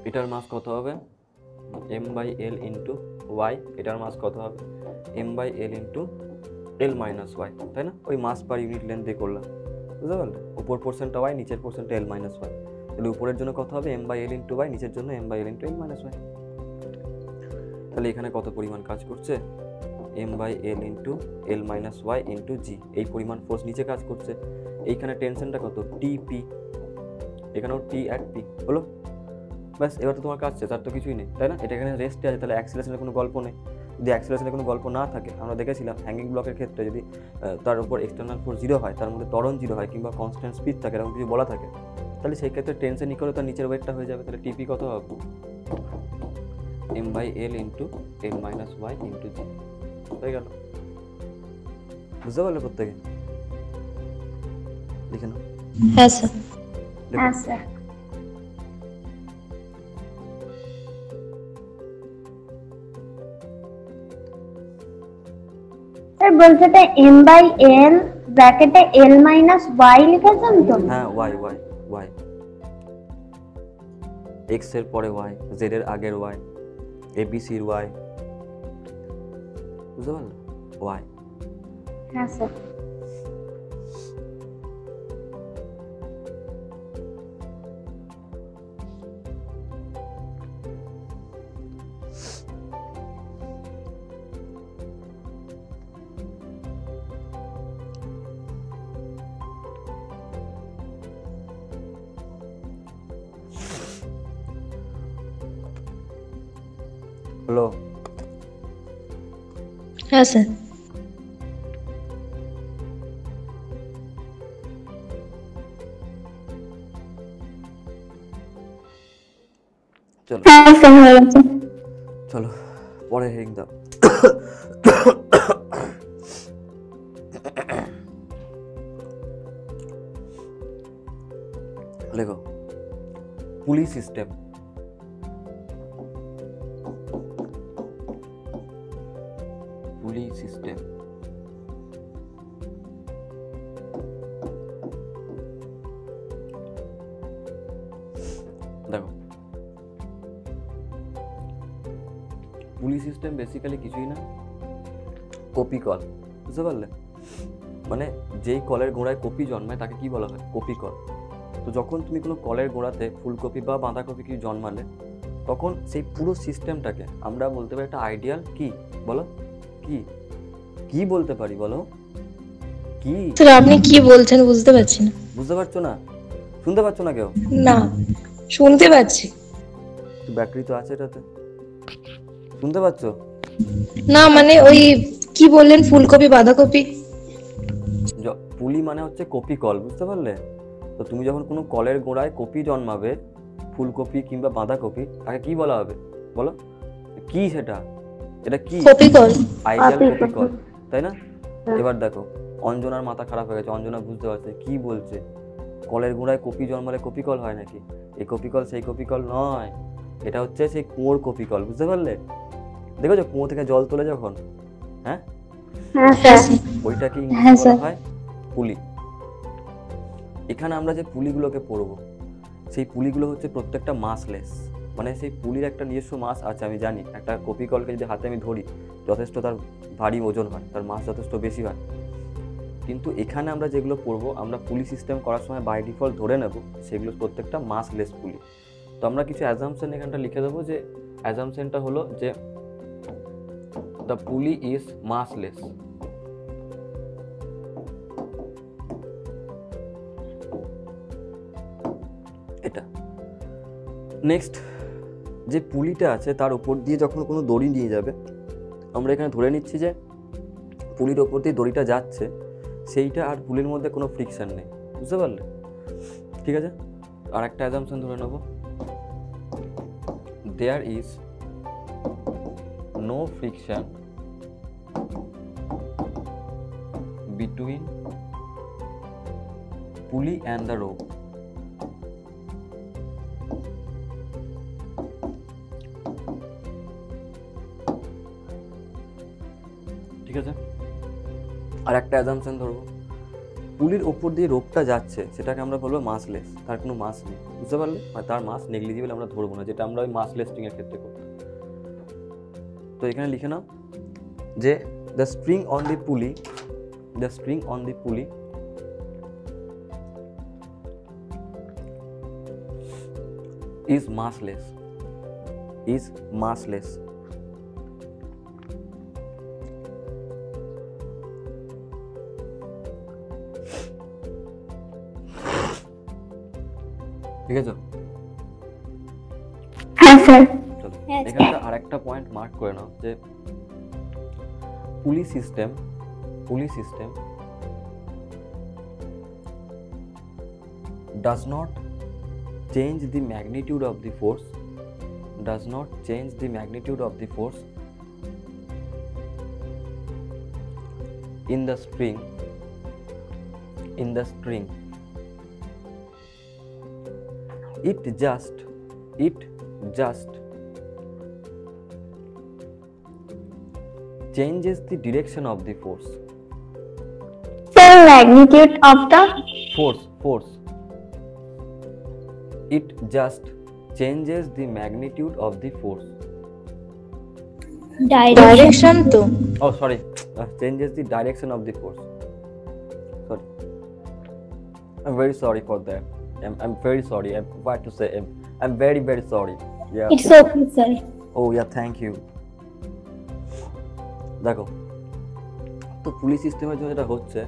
এটার মাস কত হবে? m/l into Y. এটার মাস কত হবে? m/l into l minus Y, তাই না? ওই মাস পার ইউনিট লেন্থ দিয়ে করলাম, বুঝতে পারলে? উপর পোর্শনটা ওয়াই, নিচের পোর্শনটা l মাইনাস ওয়াই। তাহলে উপরের জন্য কত হবে? m/l ইন্টু ওয়াই, নিচের জন্য m/l into l minus Y. তাহলে এখানে কত পরিমাণ কাজ করছে? m/l into l minus Y into G, এই পরিমাণ ফোর্স নিচে কাজ করছে। এইখানে টেনশনটা কত? টিপি, এখানেও টি অ্যাট পি হলো। ব্যাস, এবার তো তোমার কাজ শেষ, আর তো কিছুই নেই, তাই না? এটা এখানে রেস্টে আছে, তাহলে অ্যাক্সিলারেশনের কোনো গল্প নেই। যদি অ্যাক্সেলারেশনের কোনো গল্প না থাকে, আমরা দেখেছিলাম হ্যাঙ্গিং ব্লকের ক্ষেত্রে যদি তার উপর এক্সটার্নাল ফোর্স 0 হয়, তার মধ্যে ত্বরণ 0 হয় কিংবা কনস্ট্যান্ট স্পিড থাকে, এরকম কিছু বলা থাকে, তাহলে সেই ক্ষেত্রে টেনশন ইকুয়াল তার নিচের ওয়েটটা হয়ে যাবে। তাহলে টিপি কত হবে? m/l into m - y into G. হয়ে গেল, বুঝতে পারলে প্রত্যেকে? লিখে নাও। হ্যাঁ স্যার। হ্যাঁ স্যার। স্যার বলছে এটা m/l ব্র্যাকেটে l - y লিখেছেন তো? হ্যাঁ, y x এর পরে y, z এর আগের y, abc এর y, বুঝতে পারলে? y। হ্যাঁ স্যার। হলো? হ্যাঁ স্যার। চলো হ্যাঁ স্যার হয়ে গেছে। চলো পরে হেডিং দাও। লেখো পুলি সিস্টেম। পুলি সিস্টেম দেখো, পুলি সিস্টেম বেসিক্যালি কিছুই না, কপি কল, বুঝতে পারলে? মানে যেই কলের গোড়ায় কপি জন্মায় তাকে কি বলা হয়? Copy call. তো যখন তুমি কোনো কলের গোড়াতে ফুলকপি বা বাঁধাকপি কি জন্মালে, তখন সেই পুরো সিস্টেমটাকে আমরা বলতে পারি একটা আইডিয়াল কি, বলো কি কি বলতে পারি, বলো কি? স্যার আপনি কি বলছেন বুঝতে পারছি না। বুঝতে পারছো না? শুনতে পাচ্ছ না কেউ? না, শুনতে পাচ্ছি ব্যাটারি তো আছে এটাতে, শুনতে পাচ্ছ? না, মানে ওই কি বললেন ফুলকপি বাঁধাকপি? পুলি মানে হচ্ছে কপি কল, বুঝতে পারলে? তো তুমি যখন কোনো কলের গোড়ায় কপি জন্মাবে, ফুলকপি কিংবা বাঁধাকপি, তাকে কি বলা হবে বলো? কি সেটা? এটা কি? Copy call. Ideal copy call, তাই না? এবার দেখো অঞ্জনার মাথা খারাপ হয়ে গেছে, অঞ্জনা বুঝতে পারছে কি বলছে। কলের গোড়ায় কপি জন্মালে কপি কল হয় নাকি? এই কপি কল সেই কপি কল নয়, এটা হচ্ছে সেই কুয়োর কপি কল, বুঝতে পারলে? দেখেছো কুয়ো থেকে জল তোলে যখন, হ্যাঁ, হ্যাঁ স্যার। ওইটাকে হ্যাঁ, ইংলিশে বলা স্যার। হয় পুলি। এখানে আমরা যে পুলিগুলোকে পড়বো, সেই পুলিগুলো হচ্ছে প্রত্যেকটা মাসলেস, মানে সেই পুলির একটা নিজস্ব মাস আছে। আমি জানি একটা কপি কলকে যদি হাতে আমি ধরি, যথেষ্ট তার ভারী ওজন হয়, তার মাস যথেষ্ট বেশি হয়। কিন্তু এখানে আমরা যেগুলো পড়বো, আমরা পুলি সিস্টেম করার সময় বাই ডিফল্ট ধরে নেব সেগুলো প্রত্যেকটা মাসলেস পুলি। তো আমরা কিছু অ্যাজাম্পশন এখানটা লিখে দেবো, যে অ্যাজাম্পশনটা হলো যে দ্য পুলি ইজ মাসলেস। এটা নেক্সট, যে পুলিটা আছে তার উপর দিয়ে যখন কোনো দড়ি নিয়ে যাবে, আমরা এখানে ধরে নিচ্ছি যে পুলির ওপর দিয়ে দড়িটা যাচ্ছে, সেইটা আর পুলির মধ্যে কোনো ফ্রিকশন নেই, বুঝতে পারলে? ঠিক আছে, আর একটা অ্যাজাম্পশন ধরে নেব, there is no friction between pulley and the rope. ঠিক আছে, আর একটা অ্যাজাম্পশন ধরবো, পুলির ওপর দিয়ে রোপটা যাচ্ছে, সেটাকে আমরা বলবো মাসলেস, তার কোনো মাস নেই, বুঝতে পারলে? মানে তার মাস নেগলিজিবল আমরা ধরবো না, যেটা আমরা ওই মাসলেস স্ট্রিং এর ক্ষেত্রে করব। তো এখানে লিখে নাও যে দ্য স্প্রিং অন দি পুলি, দ্য স্প্রিং অন দি পুলি is massless, is massless। ঠিক আছে, হ্যাঁ স্যার। চলো হ্যাঁ, এখানটা আর একটা পয়েন্ট মার্ক করে নাও, যে pulley system does not change the magnitude of the force in the string it just changes the direction of the force. The magnitude of the Force. It just changes the magnitude of the force. Direction তো Oh, sorry. Changes the direction of the force. Sorry. I'm very sorry for that. I'm very sorry. I'm what to say. I'm very, very sorry. Yeah. It's okay, sir. Oh, yeah, thank you. দেখো, তো police সিস্টেমের জন্য যেটা হচ্ছে,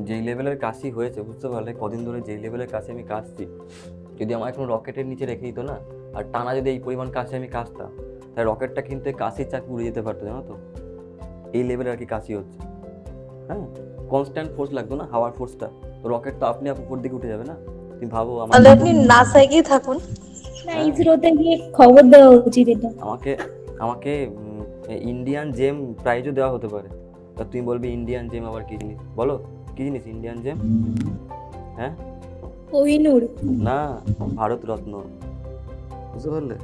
যেই লেভেলের কাশি হয়েছে, বুঝতে পারলে কদিন ধরে যেই লেভেলের কাশি আমি কাশছি, যদি আমার এখন রকেটের নিচে রেখে দিত না, আর টানা যদি এই পরিমাণ কাশি আমি কাশতাম, তাহলে রকেটটা কিন্তু কাশির চাকরি উড়ে যেতে পারতো, জানো তো? এই লেভেলের আর কি কাশি হচ্ছে। হ্যাঁ, কনস্ট্যান্ট ফোর্স লাগতো না, হাওয়ার ফোর্সটা, তো রকেট তো আপনি উপর দিকে উঠে যাবে না। তুমি ভাবো তাহলে আপনি নাসায় গিয়ে থাকুন। না, ইসরোতে গিয়ে খবর দেওয়া উচিত এটা। আমাকে ইন্ডিয়ান জেম প্রাইজও দেওয়া হতে পারে। তা তুমি বলবি ইন্ডিয়ান জেম আবার কি জিনিস? বলো কি জিনিস ইন্ডিয়ান জেম? হ্যাঁ, কোহিনূর না, ভারত রত্ন, বুঝতে পারলে?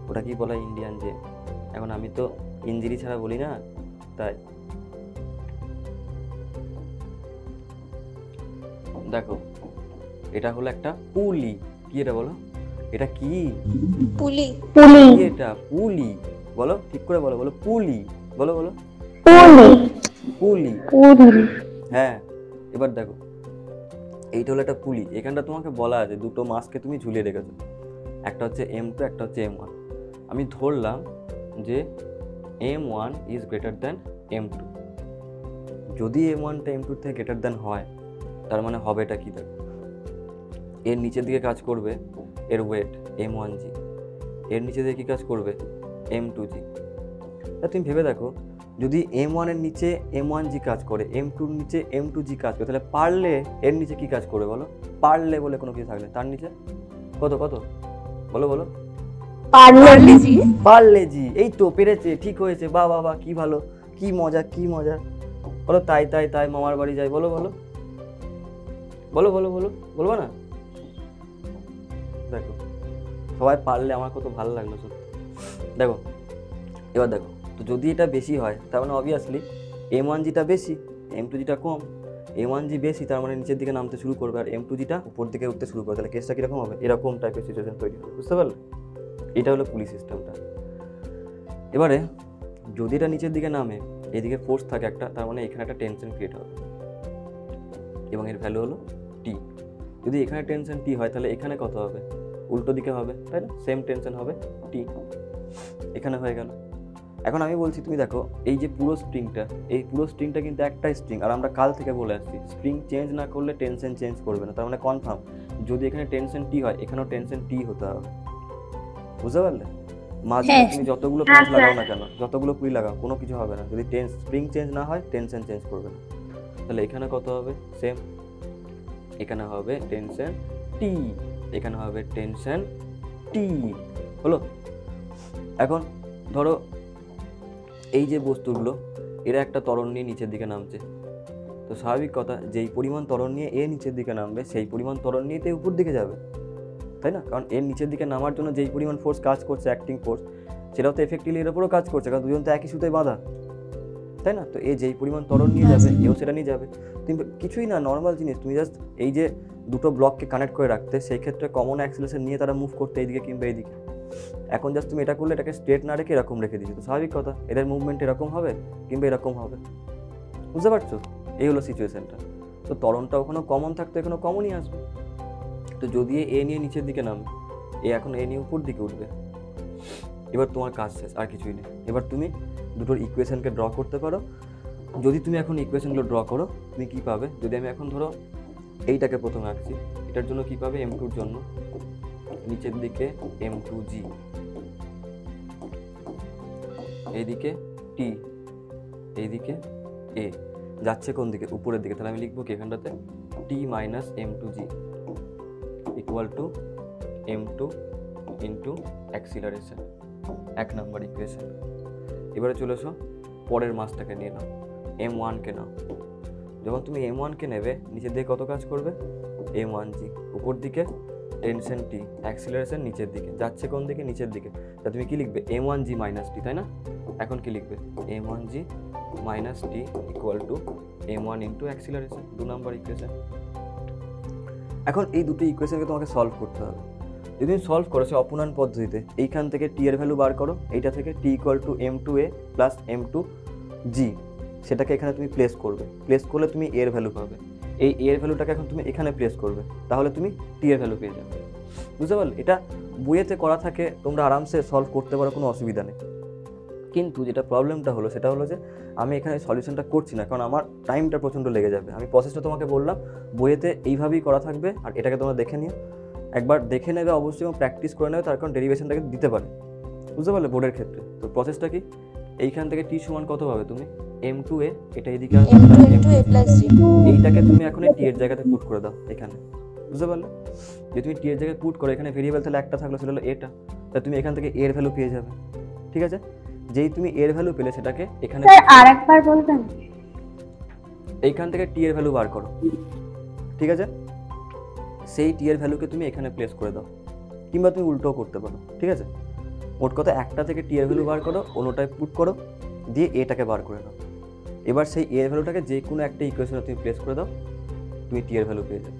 ওটা কি বলা ইন্ডিয়ান জেম। এখন আমি তো ইঞ্জিরি ছাড়া বলি না, তাই দেখো, এটা হলো একটা পুলি। কি এটা বলো? এটা কি পুলি? কি এটা? পুলি। বলো ঠিক করে বলো, বলো পুলি, বলো পুলি। হ্যাঁ, এবার দেখো, এইটা হলো একটা পুলি। এখানটা তোমাকে বলা আছে দুটো মাসকে তুমি ঝুলিয়ে রেখেছো, একটা হচ্ছে M2, একটা হচ্ছে M1। আমি ধরলাম যে M1 is greater than M2। যদি M1টা M2 থেকে গ্রেটার দ্যান হয়, তার মানে হবে এটা কি? দেখো, এর নিচের দিকে কাজ করবে এর ওয়েট M1G, এর নিচে দিয়ে কি কাজ করবে M2G। তা তুমি ভেবে দেখো, যদি M1 এর নিচে M1G কাজ করে, M2 এর নিচে M2G কাজ করে, তাহলে পারলে এর নিচে কি কাজ করবে বলো? পারলে বলে কোনো কিছু থাকলে তার নিচে কত বলো পারলে জি। এই তো পেরেছে, ঠিক হয়েছে, বাহ বাহ বাহ, কি ভালো, কি মজা বলো। তাই মামার বাড়ি যাই, বলো বলবো না? দেখো, সবাই পারলে আমার কত ভালো লাগলো সত্যি। দেখো, এবার দেখো, তো যদি এটা বেশি হয়, তার মানে অবভিয়াসলি M1Gটা বেশি, M2Gটা কম। M1G বেশি, তার মানে নিচের দিকে নামতে শুরু করবে, আর M2Gটা উপর দিকে উঠতে শুরু করবে। তাহলে কেসটা কিরকম হবে? এরকম টাইপের সিচুয়েশন তৈরি হবে, বুঝতে পারলে? এটা হলো পুলি সিস্টেমটা। এবারে যদি এটা নিচের দিকে নামে, এদিকে ফোর্স থাকে একটা, তার মানে এখানে একটা টেনশন ক্রিয়েট হবে, এবং এর ভ্যালু হলো T। যদি এখানে টেনশন T হয়, তাহলে এখানে কত হবে? উল্টো দিকে হবে, তাই না? সেম টেনশন হবে T। এখানে হয়ে গেল। এখন আমি বলছি, তুমি দেখো, এই যে পুরো স্ট্রিংটা কিন্তু একটাই স্ট্রিং, আর আমরা কাল থেকে বলে আসছি স্ট্রিং চেঞ্জ না করলে টেনশন চেঞ্জ করবে না। তার মানে কনফার্ম, যদি এখানে টেনশন T হয়, এখানেও টেনশন T হতে হবে, বুঝতে পারলে? মাঝে তুমি যতগুলো ফোর্স লাগাও না কেন, যতগুলো পুলি লাগাও, কোনো কিছু হবে না। যদি স্প্রিং চেঞ্জ না হয়, টেনশন চেঞ্জ করবে না। তাহলে এখানে কত হবে? সেম, এখানে হবে টেনশন T, এখানে হবে টেনশন T, হলো? এখন ধরো এই যে বস্তুগুলো, এরা একটা ত্বরণ নিয়ে নিচের দিকে নামছে, তো স্বাভাবিক কথা, যেই পরিমাণ ত্বরণ নিয়ে এ নিচের দিকে নামবে, সেই পরিমাণ ত্বরণ নিয়ে তো উপর দিকে যাবে, তাই না? কারণ এর নিচের দিকে নামার জন্য যেই পরিমাণ ফোর্স কাজ করছে, অ্যাক্টিং ফোর্স, সেটাও তো এফেক্টিভলি এর উপরও কাজ করছে, কারণ দুজন তো একই সুতোয় বাঁধা, তাই না? তো যেই পরিমাণ ত্বরণ নিয়ে যাবে, এও সেটা নিয়ে যাবে। তুমি কিছুই না, নর্মাল জিনিস, তুমি জাস্ট এই যে দুটো ব্লককে কানেক্ট করে রাখতে, সেই ক্ষেত্রে কমন অ্যাক্সিলারেশন নিয়ে তারা মুভ করতে এইদিকে কিংবা এইদিকে। এখন জাস্ট তুমি এটা করলে, এটাকে স্ট্রেট না রেখে এরকম রেখে দিচ্ছি, তো স্বাভাবিক কথা এদের মুভমেন্ট এরকম হবে কিংবা এরকম হবে, বুঝতে পারছো? এই হলো সিচুয়েশনটা। তো ত্বরণটা ওখানেও কমন থাকতো, এখানেও কমনই আসবে। তো যদি এ নিয়ে নিচের দিকে নামে, এ এখন এ নিয়ে উপর দিকে উঠবে, এবার তোমার কাজ শেষ, আর কিছুই নেই। এবার তুমি দুটোর ইকুয়েশনকে ড্র করতে পারো। যদি তুমি এখন ইকুয়েশনগুলো ড্র করো, তুমি কী পাবে? যদি আমি এখন ধরো এইটাকে প্রথমে আঁকছি, এটার জন্য কী পাবে? M2 এর জন্য নিচের দিকে M2G, এইদিকে T, এইদিকে A, যাচ্ছে কোন দিকে? উপরের দিকে। তাহলে আমি লিখবো কি এখানটাতে? T minus M2G equal to M2 into acceleration, 1 number equation. এবারে চলে এসো পরের মাসটাকে নিয়ে নাও, M1কে নাও। যখন তুমি M1কে নেবে, নিচের দিকে কত কাজ করবে? M1G, উপর দিকে টেনশন T, অ্যাক্সিলারেশন নিচের দিকে, যাচ্ছে কোন দিকে? নিচের দিকে। তা তুমি কি লিখবে? M1G মাইনাস T, তাই না? এখন কি লিখবে? M1G minus T equal to M1 into acceleration, 2 number equation. এখন এই দুটো ইকুয়েশনকে তোমাকে সলভ করতে হবে। যদি তুমি সলভ করো সে অপূর্ণায়ন পদ্ধতিতে, এইখান থেকে T এর ভ্যালু বার করো, এইটা থেকে T equal to M2A plus M2G, সেটাকে এখানে তুমি প্লেস করবে। প্লেস করলে তুমি এর ভ্যালু পাবে। এই এর ভ্যালুটাকে এখন তুমি এখানে প্লেস করবে, তাহলে তুমি T এর ভ্যালু পেয়ে যাবে। বুঝতে পারলে? এটা বইয়েতে করা থাকে, তোমরা আরামসে সলভ করতে পারো, কোনো অসুবিধা নেই। কিন্তু যেটা প্রবলেমটা হলো সেটা হলো যে আমি এখানে সলিউশনটা করছি না, কারণ আমার টাইমটা প্রচণ্ড লেগে যাবে। আমি প্রসেসটা তোমাকে বললাম, বইয়েতে এইভাবেই করা থাকবে, আর এটাকে তোমরা দেখে নিও, একবার দেখে নেবে অবশ্যই এবং প্র্যাকটিস করে নেবে, তার কারণ ডেরিভেশনটাকে দিতে পারে। বুঝতে পারলে? বোর্ডের ক্ষেত্রে তো প্রসেসটা কি? এইখান থেকে T সমান কত পাবে তুমি? M2A, এটা এইদিকে আসবে এইটাকে তুমি এখন T এর জায়গাতে পুট করে দাও এখানে। বুঝতে পারলে? যে তুমি T এর জায়গায় পুট করো, এখানে ভেরিয়েবল তাহলে একটা থাকলো, সেটা হলো এটা, তা তুমি এখান থেকে এর ভ্যালু পেয়ে যাবে। ঠিক আছে? যেই তুমি এর ভ্যালু পেলে সেটাকে এখানে আরেকবার বলবেন? এইখান থেকে T এর ভ্যালু বার করো, ঠিক আছে? সেই T এর ভ্যালুকে তুমি এখানে প্লেস করে দাও, কিংবা তুমি উল্টোও করতে পারো। ঠিক আছে? মোট কথা একটা থেকে T এর ভ্যালু বার করো, অন্যটায় পুট করো, দিয়ে এটাকে বার করে নাও। এবার সেই এর ভ্যালুটাকে যে কোনো একটা ইকুয়েশনে তুমি প্লেস করে দাও, তুমি T এর ভ্যালু পেয়ে যাবে।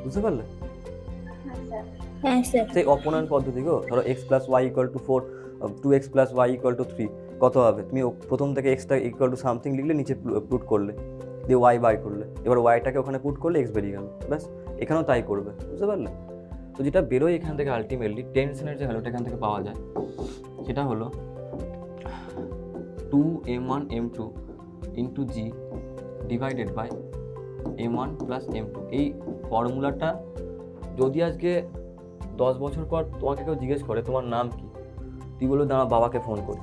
বুঝতে পারলে? হ্যাঁ স্যার। সেই অপূর্ণায়ন পদ্ধতি গো। ধরো x plus Y equal to 4, 2x plus Y equal to 3, কত হবে? তুমি প্রথম থেকে এক্সটা ইকুয়াল টু সামথিং লিখলে, নিচে পুট করলে, দিয়ে ওয়াই বার করলে, এবার ওয়াইটাকে ওখানে পুট করলে এক্স বেরিয়ে গেল, ব্যাস। এখানেও তাই করবে। বুঝতে পারলে? তো যেটা বেরোয় এখান থেকে আলটিমেটলি টেনশনের যে ভ্যালুটা এখান থেকে পাওয়া যায়, সেটা হলো 2m1 m2 into G divided by m1 plus m2। এই ফর্মুলাটা যদি আজকে 10 বছর পর তোমাকে কেউ জিজ্ঞেস করে তোমার নাম কি, তুই বলবে দাঁড়া বাবাকে ফোন করি,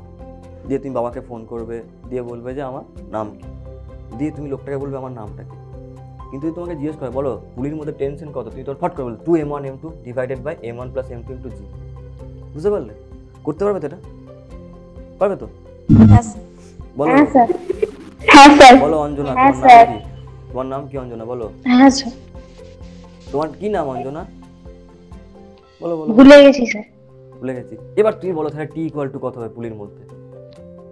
দিয়ে তুমি বাবাকে ফোন করবে, দিয়ে বলবে যে আমার নাম কি, দিয়ে তুমি লোকটাকে বলবে আমার নামটা কি। কিন্তু যদি তোমাকে জিজ্ঞেস করে বলো পুলির মধ্যে টেনশন কত, তুমি তোর ফট করে বলবে 2m1 m2 divided by m1 plus m2 into G. বুঝতে পারলে? করতে পারবে তো এটা? পারবে তো? বলো। হ্যাঁ স্যার। বলো অঞ্জনা, হ্যাঁ, তোমার নাম কি? তোমার নাম কি অঞ্জনা? বলো। হ্যাঁ স্যার, তোমার কি নাম অঞ্জনা? বলো বলো। ভুলে গেছি স্যার। ভুলে গেছি। এবার তুমি বলো তাহলে টি ইকুয়াল টু কত হবে পুলির মধ্যে?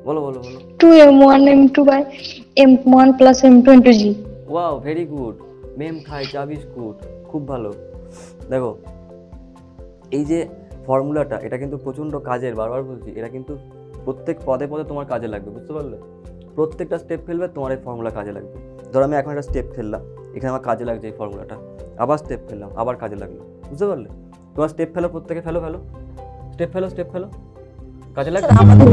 বলো বলো বলো। 2m1 m2 by m1 plus m2 into g। Wow, very good. Ma'am খাই চা বিস্কুট, খুব ভালো। দেখো এই যে ফর্মুলাটা, এটা কিন্তু প্রচণ্ড কাজের, বারবার বলছি, এটা কিন্তু প্রত্যেক পদে পদে তোমার কাজে লাগবে। বুঝতে পারলে? প্রত্যেকটা স্টেপ ফেলবে তোমার এই ফর্মুলা কাজে লাগবে। ধরো আমি এখন একটা স্টেপ ফেললাম, এখানে আমার কাজে লাগছে এই ফর্মুলাটা, আবার স্টেপ ফেললাম, আবার কাজে লাগলো। বুঝতে পারলে? তোমার স্টেপ ফেলো, প্রত্যেকে ফেলো ফেলো, স্টেপ ফেলো, স্টেপ ফেলো, কাজে লাগবে। আমাদের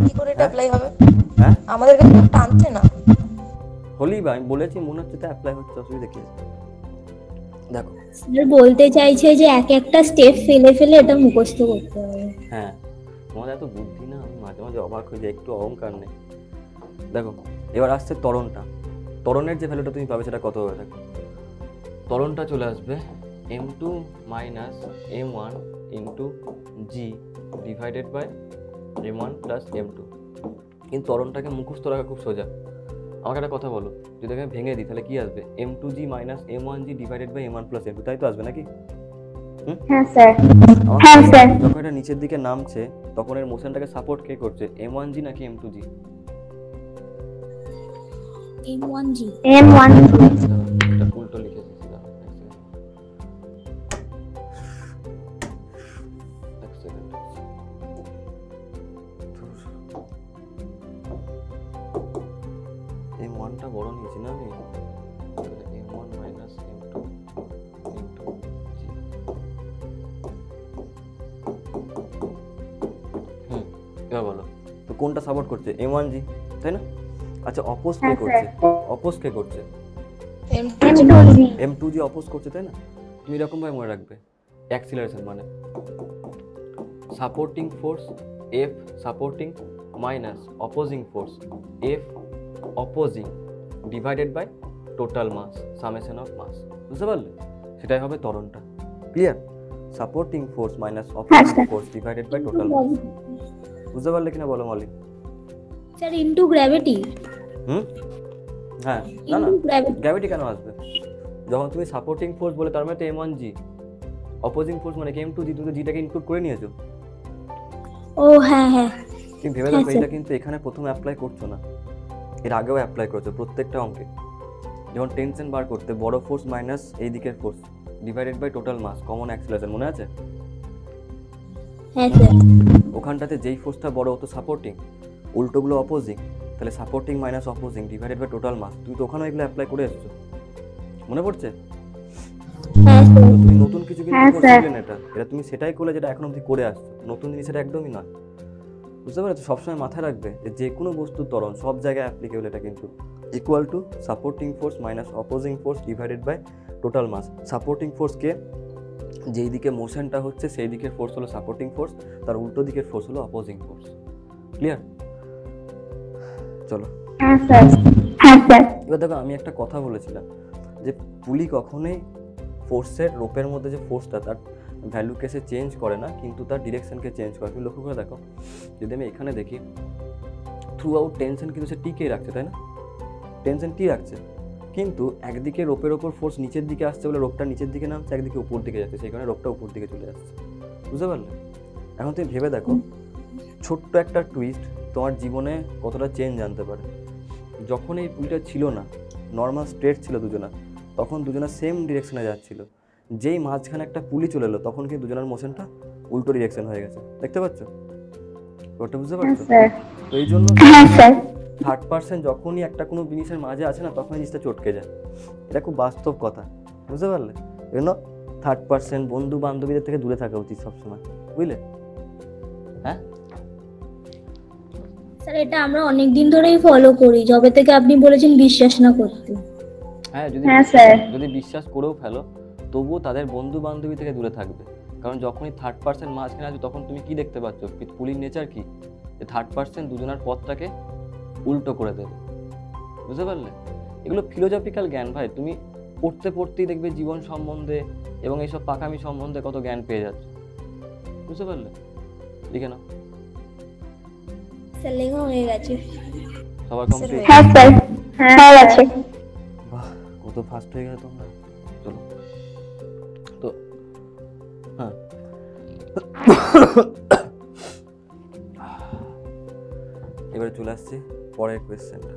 কি করে এটা অ্যাপ্লাই হবে? হ্যাঁ, আমাদের কাছে টানছে না। হলেই বা আমি বলেছি, মনে হচ্ছে তো অ্যাপ্লাই হচ্ছে, অসুবিধা কি আছে? দেখো স্যার বলতে চাইছে যে এক একটা স্টেপ ফেলে ফেলে এটা মুখস্থ করতে হবে। হ্যাঁ, তোমাদের এত বুদ্ধি না, আমি মাঝে মাঝে অবাক হয়ে যাই, একটু অহংকার নেই। দেখো এবার আসছে ত্বরণটা। ত্বরণের যে ভ্যালুটা তুমি পাবে সেটা কত হবে? দেখো ত্বরণটা চলে আসবে m2 minus m1 into G divided by m1 plus m2। কিন্তু ত্বরণটাকে মুখস্থ রাখা খুব সোজা। আমাকে একটা কথা বলো, যদি আমি ভেঙে দিই তাহলে কি আসবে? m2g minus m1g divided by m1 plus m2, তাই তো আসবে নাকি? হ্যাঁ স্যার। হ্যাঁ স্যার। যখন এটা নিচের দিকে নামছে তখন এর মোশনটাকে সাপোর্ট কে করছে? m1g নাকি m2g? m1g। m1 এটা উল্টো লিখেছি। এই মানটা বড় নিয়েছি না আমি, m1 minus m2 into g। এবার বলো তো কোনটা সাপোর্ট করছে? M1G, তাই না? আচ্ছা অপোজ কে হ্যাঁ, করছে? অপোজ কে করছে? M2G। M2G অপোজ করছে, তাই না? তুমি এরকম ভাবে মনে রাখবে, অ্যাক্সিলারেশন মানে supporting force F supporting minus opposing force F opposing divided by total mass summation of mass. বুঝতে পারলে? সেটাই হবে ত্বরণটা। Clear? Supporting force minus opposing force divided by total mass. বুঝতে পারলে কিনা বলো মলি? Sir into gravity. হ্যাঁ, না না, গ্র্যাভিটি কেন আসবে? যখন তুমি সাপোর্টিং ফোর্স বলে তার মানে তো M1G, অপোজিং ফোর্স মানে কি M2G, তুমি তো জিটাকে ইনক্লুড করে নিয়েছো। ও হ্যাঁ হ্যাঁ। তুমি ভেবে দেখো এটা কিন্তু এখানে প্রথম অ্যাপ্লাই করছো না, এর আগেও অ্যাপ্লাই করেছো প্রত্যেকটা অঙ্কে। যখন টেনশন বার করতে বড় ফোর্স মাইনাস এই দিকের force divided by total mass common acceleration, মনে আছে? হ্যাঁ স্যার। ওখানটাতে যেই ফোর্সটা বড় হতো সাপোর্টিং, উল্টোগুলো অপোজিং, তাহলে supporting minus opposing divided by total mass. তুমি তো ওখানেও এগুলো অ্যাপ্লাই করে এসেছো, মনে পড়ছে? হ্যাঁ স্যার। তো তুমি নতুন কিছু কিন্তু হ্যাঁ, করছিলে না, এটা তুমি সেটাই করলে যেটা এখন অবধি করে আসছো। নতুন জিনিস এটা একদমই নয়। বুঝতে পারছো? সবসময় মাথায় রাখবে যে কোনো বস্তুর ত্বরণ সব জায়গায় অ্যাপ্লিকেবল, এটা কিন্তু equal to supporting force minus opposing force divided by total mass. Supporting ফোর্সকে যেই দিকে মোশনটা হচ্ছে সেই দিকের ফোর্স হলো সাপোর্টিং ফোর্স, তার উল্টো দিকের ফোর্স হলো অপোজিং ফোর্স। ক্লিয়ার? চলো হ্যাঁ স্যার। হ্যাঁ স্যার। এবার দেখো আমি একটা কথা বলেছিলাম যে পুলি কখনোই ফোর্সের রোপের মধ্যে যে ফোর্সটা তার ভ্যালুকে সে চেঞ্জ করে না, কিন্তু তার ডিরেকশনকে চেঞ্জ করে। তুমি লক্ষ্য করে দেখো, যদি আমি এখানে দেখি থ্রু আউট টেনশন কিন্তু সে টিকেই রাখছে, তাই না? টেনশন টি রাখছে, কিন্তু একদিকে রোপের ওপর ফোর্স নিচের দিকে আসছে বলে রোপটা নিচের দিকে নামছে, একদিকে উপর দিকে যাচ্ছে, সেই কারণে রোপটা উপর দিকে চলে যাচ্ছে। বুঝতে পারলে? এখন তুমি ভেবে দেখো ছোট্ট একটা টুইস্ট তোমার জীবনে কতটা চেঞ্জ আনতে পারে। যখন এই পুলিটা ছিল না, নর্মাল স্ট্রেট ছিল দুজনা, তখন দুজনা সেম ডিরেকশনে যাচ্ছিল। যেই মাঝখানে একটা পুলি চলে এলো তখন কিন্তু দুজনের মোশনটা উল্টো ডিরেকশন হয়ে গেছে। দেখতে পাচ্ছ? ওটা বুঝতে পারছো? তো এই জন্য থার্ড পার্সন যখনই একটা কোনো জিনিসের মাঝে আছে না, তখন জিনিসটা চটকে যায়। এটা খুব বাস্তব কথা। বুঝতে পারলে? এই জন্য থার্ড পার্সন বন্ধু বান্ধবীদের থেকে দূরে থাকা উচিত সবসময়, বুঝলে? হ্যাঁ স্যার এটা আমরা অনেক দিন ধরেই ফলো করি, যবে থেকে আপনি বলেছেন বিশ্বাস না করতে। হ্যাঁ, যদি বিশ্বাস করেও ফেলো তবুও তাদের বন্ধু বান্ধবী থেকে দূরে থাকবে। কারণ যখনই থার্ড পার্সন মাঝখানে আসবে তখন তুমি কি দেখতে পাচ্ছ? পুলির নেচার কি? যে থার্ড পার্সন দুজনের পথটাকে উল্টো করে দেবে। বুঝতে পারলে? এগুলো ফিলোজফিক্যাল জ্ঞান ভাই, তুমি পড়তে পড়তেই দেখবে জীবন সম্বন্ধে এবং এইসব পাকামি সম্বন্ধে কত জ্ঞান পেয়ে যাচ্ছ। বুঝতে পারলে? লিখে নাও। স্যার লেখা হয়ে গেছে। সবার কমপ্লিট? হ্যাঁ স্যার। হ্যাঁ আছে। বাহ, কত ফাস্ট হয়ে গেলে তোমরা। চলো তো, হ্যাঁ এবারে চলে আসছি পরের কোয়েশ্চেনটা।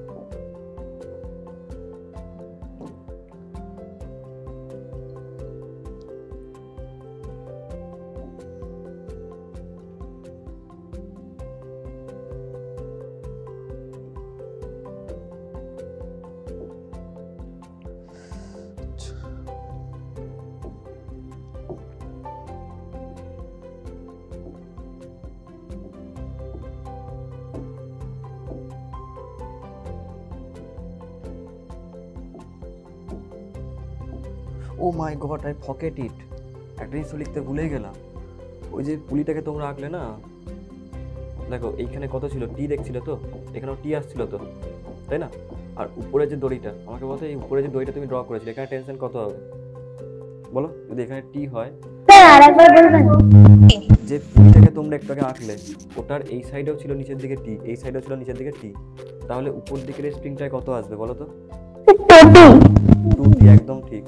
ও মাই গড, আই ফরগেট ইট। একটা জিনিস লিখতে ভুলেই গেলাম। ওই যে পুলিটাকে তোমরা আঁকলে না, দেখো এইখানে কত ছিল? টি দেখছিলে তো? এখানেও টি আসছিল তো, তাই না? আর উপরে যে দড়িটা, আমাকে বলতো এই উপরে যে দড়িটা তুমি ড্র করেছিলে, এখানে টেনশন কত হবে বলো? যদি এখানে টি হয়, স্যার আরেকবার বলবেন? যে পুলিটাকে তোমরা একটু আগে আঁকলে ওটার এই সাইডেও ছিল নিচের দিকে টি, এই সাইডেও ছিল নিচের দিকে টি, তাহলে উপর দিকের স্প্রিংটায় কত আসবে বলো তো? 2t। একদম ঠিক।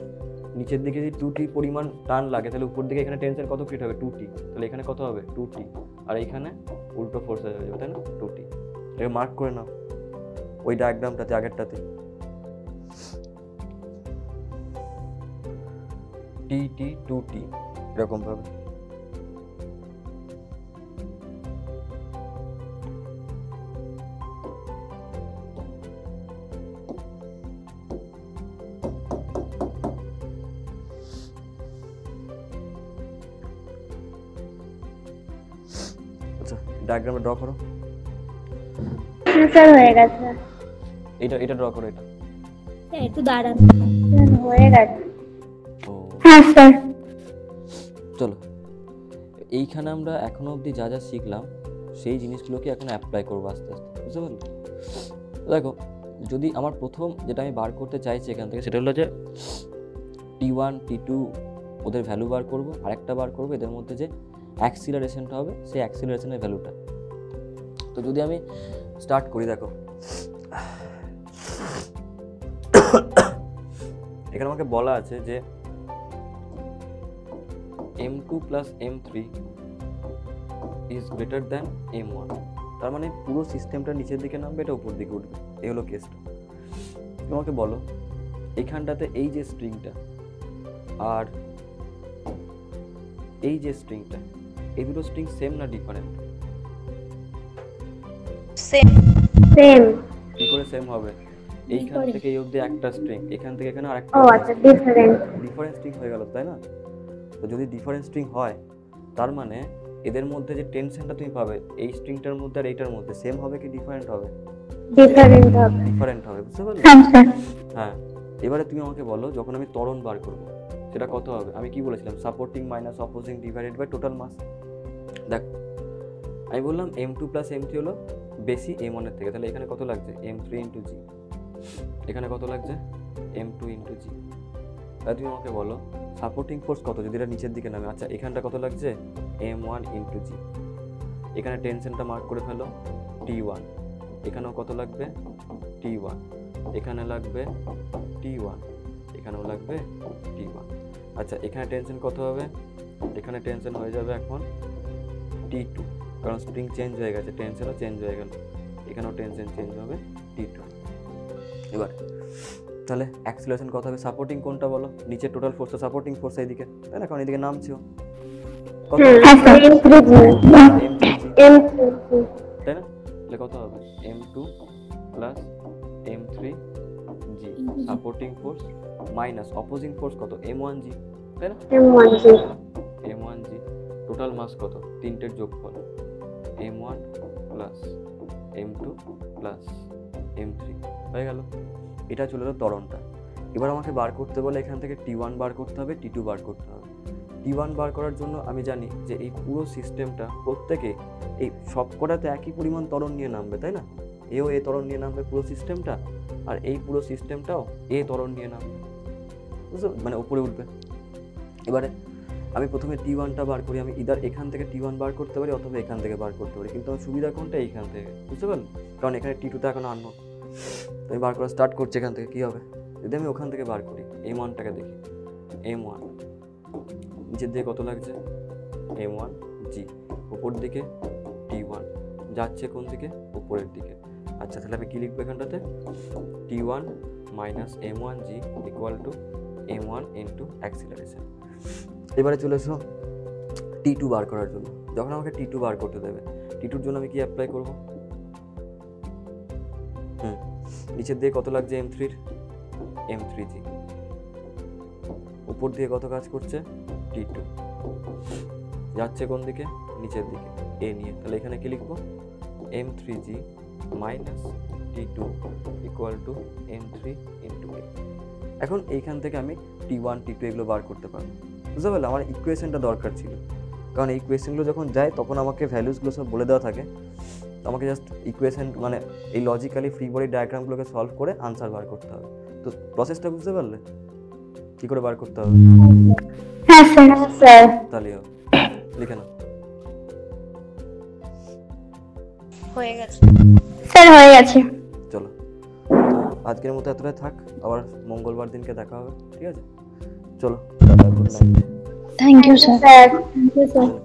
নিচের দিকে যদি 2t পরিমাণ টান লাগে তাহলে উপর দিকে এখানে টেনশন কত ক্রিয়েট হবে? 2t। তাহলে এখানে কত হবে? 2t। আর এইখানে উল্টো ফোর্স হয়ে যাবে, তাই না? 2t। এটাকে মার্ক করে নাও ওই ডায়াগ্রামটাতে, আগেরটাতে। tt 2t এরকম ভাবে। আচ্ছা ডায়াগ্রামটা ড্র করো। হ্যাঁ স্যার হয়ে গেছে। এটা ড্র করো এটা। স্যার একটু দাঁড়ান। স্যার হয়ে গেছে। ও হ্যাঁ স্যার। চলো, এইখানে আমরা এখনো অবধি যা যা শিখলাম সেই জিনিসগুলোকে এখন অ্যাপ্লাই করবো আস্তে আস্তে, বুঝতে পারলে? দেখো, যদি আমার প্রথম যেটা আমি বার করতে চাইছি এখান থেকে সেটা হলো যে T1 T2 ওদের ভ্যালু বার করব, আরেকটা বার করব এদের মধ্যে যে অ্যাক্সিলারেশনটা হবে সেই অ্যাক্সিলারেশনের ভ্যালুটা। তো যদি আমি স্টার্ট করি, দেখো এখানে আমাকে বলা আছে যে m2 plus m3 is greater than m1, তার মানে পুরো সিস্টেমটা নিচের দিকে নামবে, এটা উপর দিকে উঠবে। এই হলো কেসটা। তোমাকে বলো এখানটাতে এই যে স্ট্রিংটা আর এই যে স্ট্রিংটা, এই দুটো স্ট্রিং সেম না ডিফারেন্ট? সেম। সেম। কি করে সেম হবে? এইখান থেকে এই অবধি একটা স্ট্রিং, এখান থেকে এখানে আরেকটা, ও আচ্ছা, ডিফারেন্ট। ডিফারেন্ট স্ট্রিং হয়ে গেল, তাই না? তো যদি ডিফারেন্ট স্ট্রিং হয় তার মানে এদের মধ্যে যে টেনশনটা তুমি পাবে এই স্ট্রিংটার মধ্যে আর এইটার মধ্যে সেম হবে কি ডিফারেন্ট হবে? ডিফারেন্ট হবে। ডিফারেন্ট হবে, বুঝতে পারলে? হ্যাঁ স্যার। হ্যাঁ, এবারে তুমি আমাকে বলো যখন আমি ত্বরণ বার করব সেটা কত হবে? আমি কি বলেছিলাম? Supporting minus opposing divided by total mass. দেখ, আমি বললাম m2 প্লাস m3 হলো বেশি m1 এর থেকে, তাহলে এখানে কত লাগছে? m3 ইন্টু জি। এখানে কত লাগছে? m2 ইন্টু জি। তাহলে তুমি আমাকে বলো সাপোর্টিং ফোর্স কত যদি এটা নিচের দিকে নামে? আচ্ছা, এখানটা কত লাগছে? m1 ইন্টু জি। এখানে টেনশনটা মার্ক করে ফেলো T1। এখানেও কত লাগবে? T1। এখানে লাগবে T1, এখানেও লাগবে T1। আচ্ছা, এখানে টেনশন কত হবে? এখানে টেনশন হয়ে যাবে এখন T2, কারণ স্প্রিং চেঞ্জ হয়ে গেছে, টেনশনও চেঞ্জ হয়ে গেল। এখানেও টেনশন চেঞ্জ হবে T2। এবার তাহলে অ্যাক্সিলারেশন কত হবে? সাপোর্টিং কোনটা বলো? নিচে টোটাল ফোর্স তো সাপোর্টিং ফোর্স এইদিকে, তাই না? কারণ এইদিকে নামছেও। কত হবে? তাই না? তাহলে কত হবে? m2 plus m3 G supporting force minus opposing force কত? m1g, তাই না? m1g টোটাল মাস কত? তিনটের যোগফল m1 plus m2 plus m3 হয়ে গেল। এটা চলে এলো ত্বরণটা। এবার আমাকে বার করতে বলে এখান থেকে T1 বার করতে হবে, T2 বার করতে হবে। T1 বার করার জন্য আমি জানি যে এই পুরো সিস্টেমটা প্রত্যেকে এই সবকটাতে একই পরিমাণ ত্বরণ নিয়ে নামবে, তাই না? এও এ ত্বরণ নিয়ে নামবে পুরো সিস্টেমটা, আর এই পুরো সিস্টেমটাও এ ত্বরণ নিয়ে নামবে, বুঝছো? মানে উপরে উঠবে। এবারে আমি প্রথমে T1টা বার করি, আমি ইদার এখান থেকে T1 বার করতে পারি অথবা এখান থেকে বার করতে পারি, কিন্তু আমার সুবিধা কোনটা? এইখান থেকে, বুঝতে পারলে? কারণ এখানে T2টা এখন আননোন। তো আমি বার করা স্টার্ট করছি এখান থেকে। কী হবে যদি আমি ওখান থেকে বার করি? m1টাকে দেখি, m1 নিচের দিকে কত লাগছে? m1g, উপর দিকে T1 যাচ্ছে কোন দিকে? উপরের দিকে। আচ্ছা, তাহলে আমি কী লিখবো এখানটাতে? T1 minus m1g equal to m1 into acceleration. এবারে চলে এসো T2 বার করার জন্য। যখন আমাকে T2 বার করতে দেবে, T2-র জন্য আমি কি অ্যাপ্লাই করব? নিচের দিকে কত লাগছে m3-র? m3g। উপর দিকে কত কাজ করছে? T2 যাচ্ছে কোন দিকে? নিচের দিকে, এ নিয়ে। তাহলে এখানে কি লিখবো? m3g minus T2 equal to m3 into a। এখন এইখান থেকে আমি T1 T2 এগুলো বার করতে পারবো, বুঝতে পারলে? আমার ইকুয়েশনটা দরকার ছিল, কারণ এই ইকুয়েশনগুলো যখন যায় তখন আমাকে ভ্যালুসগুলো সব বলে দেওয়া থাকে। আমাকে জাস্ট ইকুয়েশন মানে এই লজিক্যালি ফ্রি বডি ডায়াগ্রামগুলোকে সলভ করে আনসার বার করতে হবে। তো প্রসেসটা বুঝতে পারলে কী করে বার করতে হবে? হ্যাঁ স্যার। তাহলে হবে, লিখে নাও। হয়ে গেছে স্যার, হয়ে গেছে। চলো, আজকের মতো এতটাই থাক, আবার মঙ্গলবার দিনকে দেখা হবে, ঠিক আছে? চলো, টাটা, good night. Thank you sir. Sir চলো।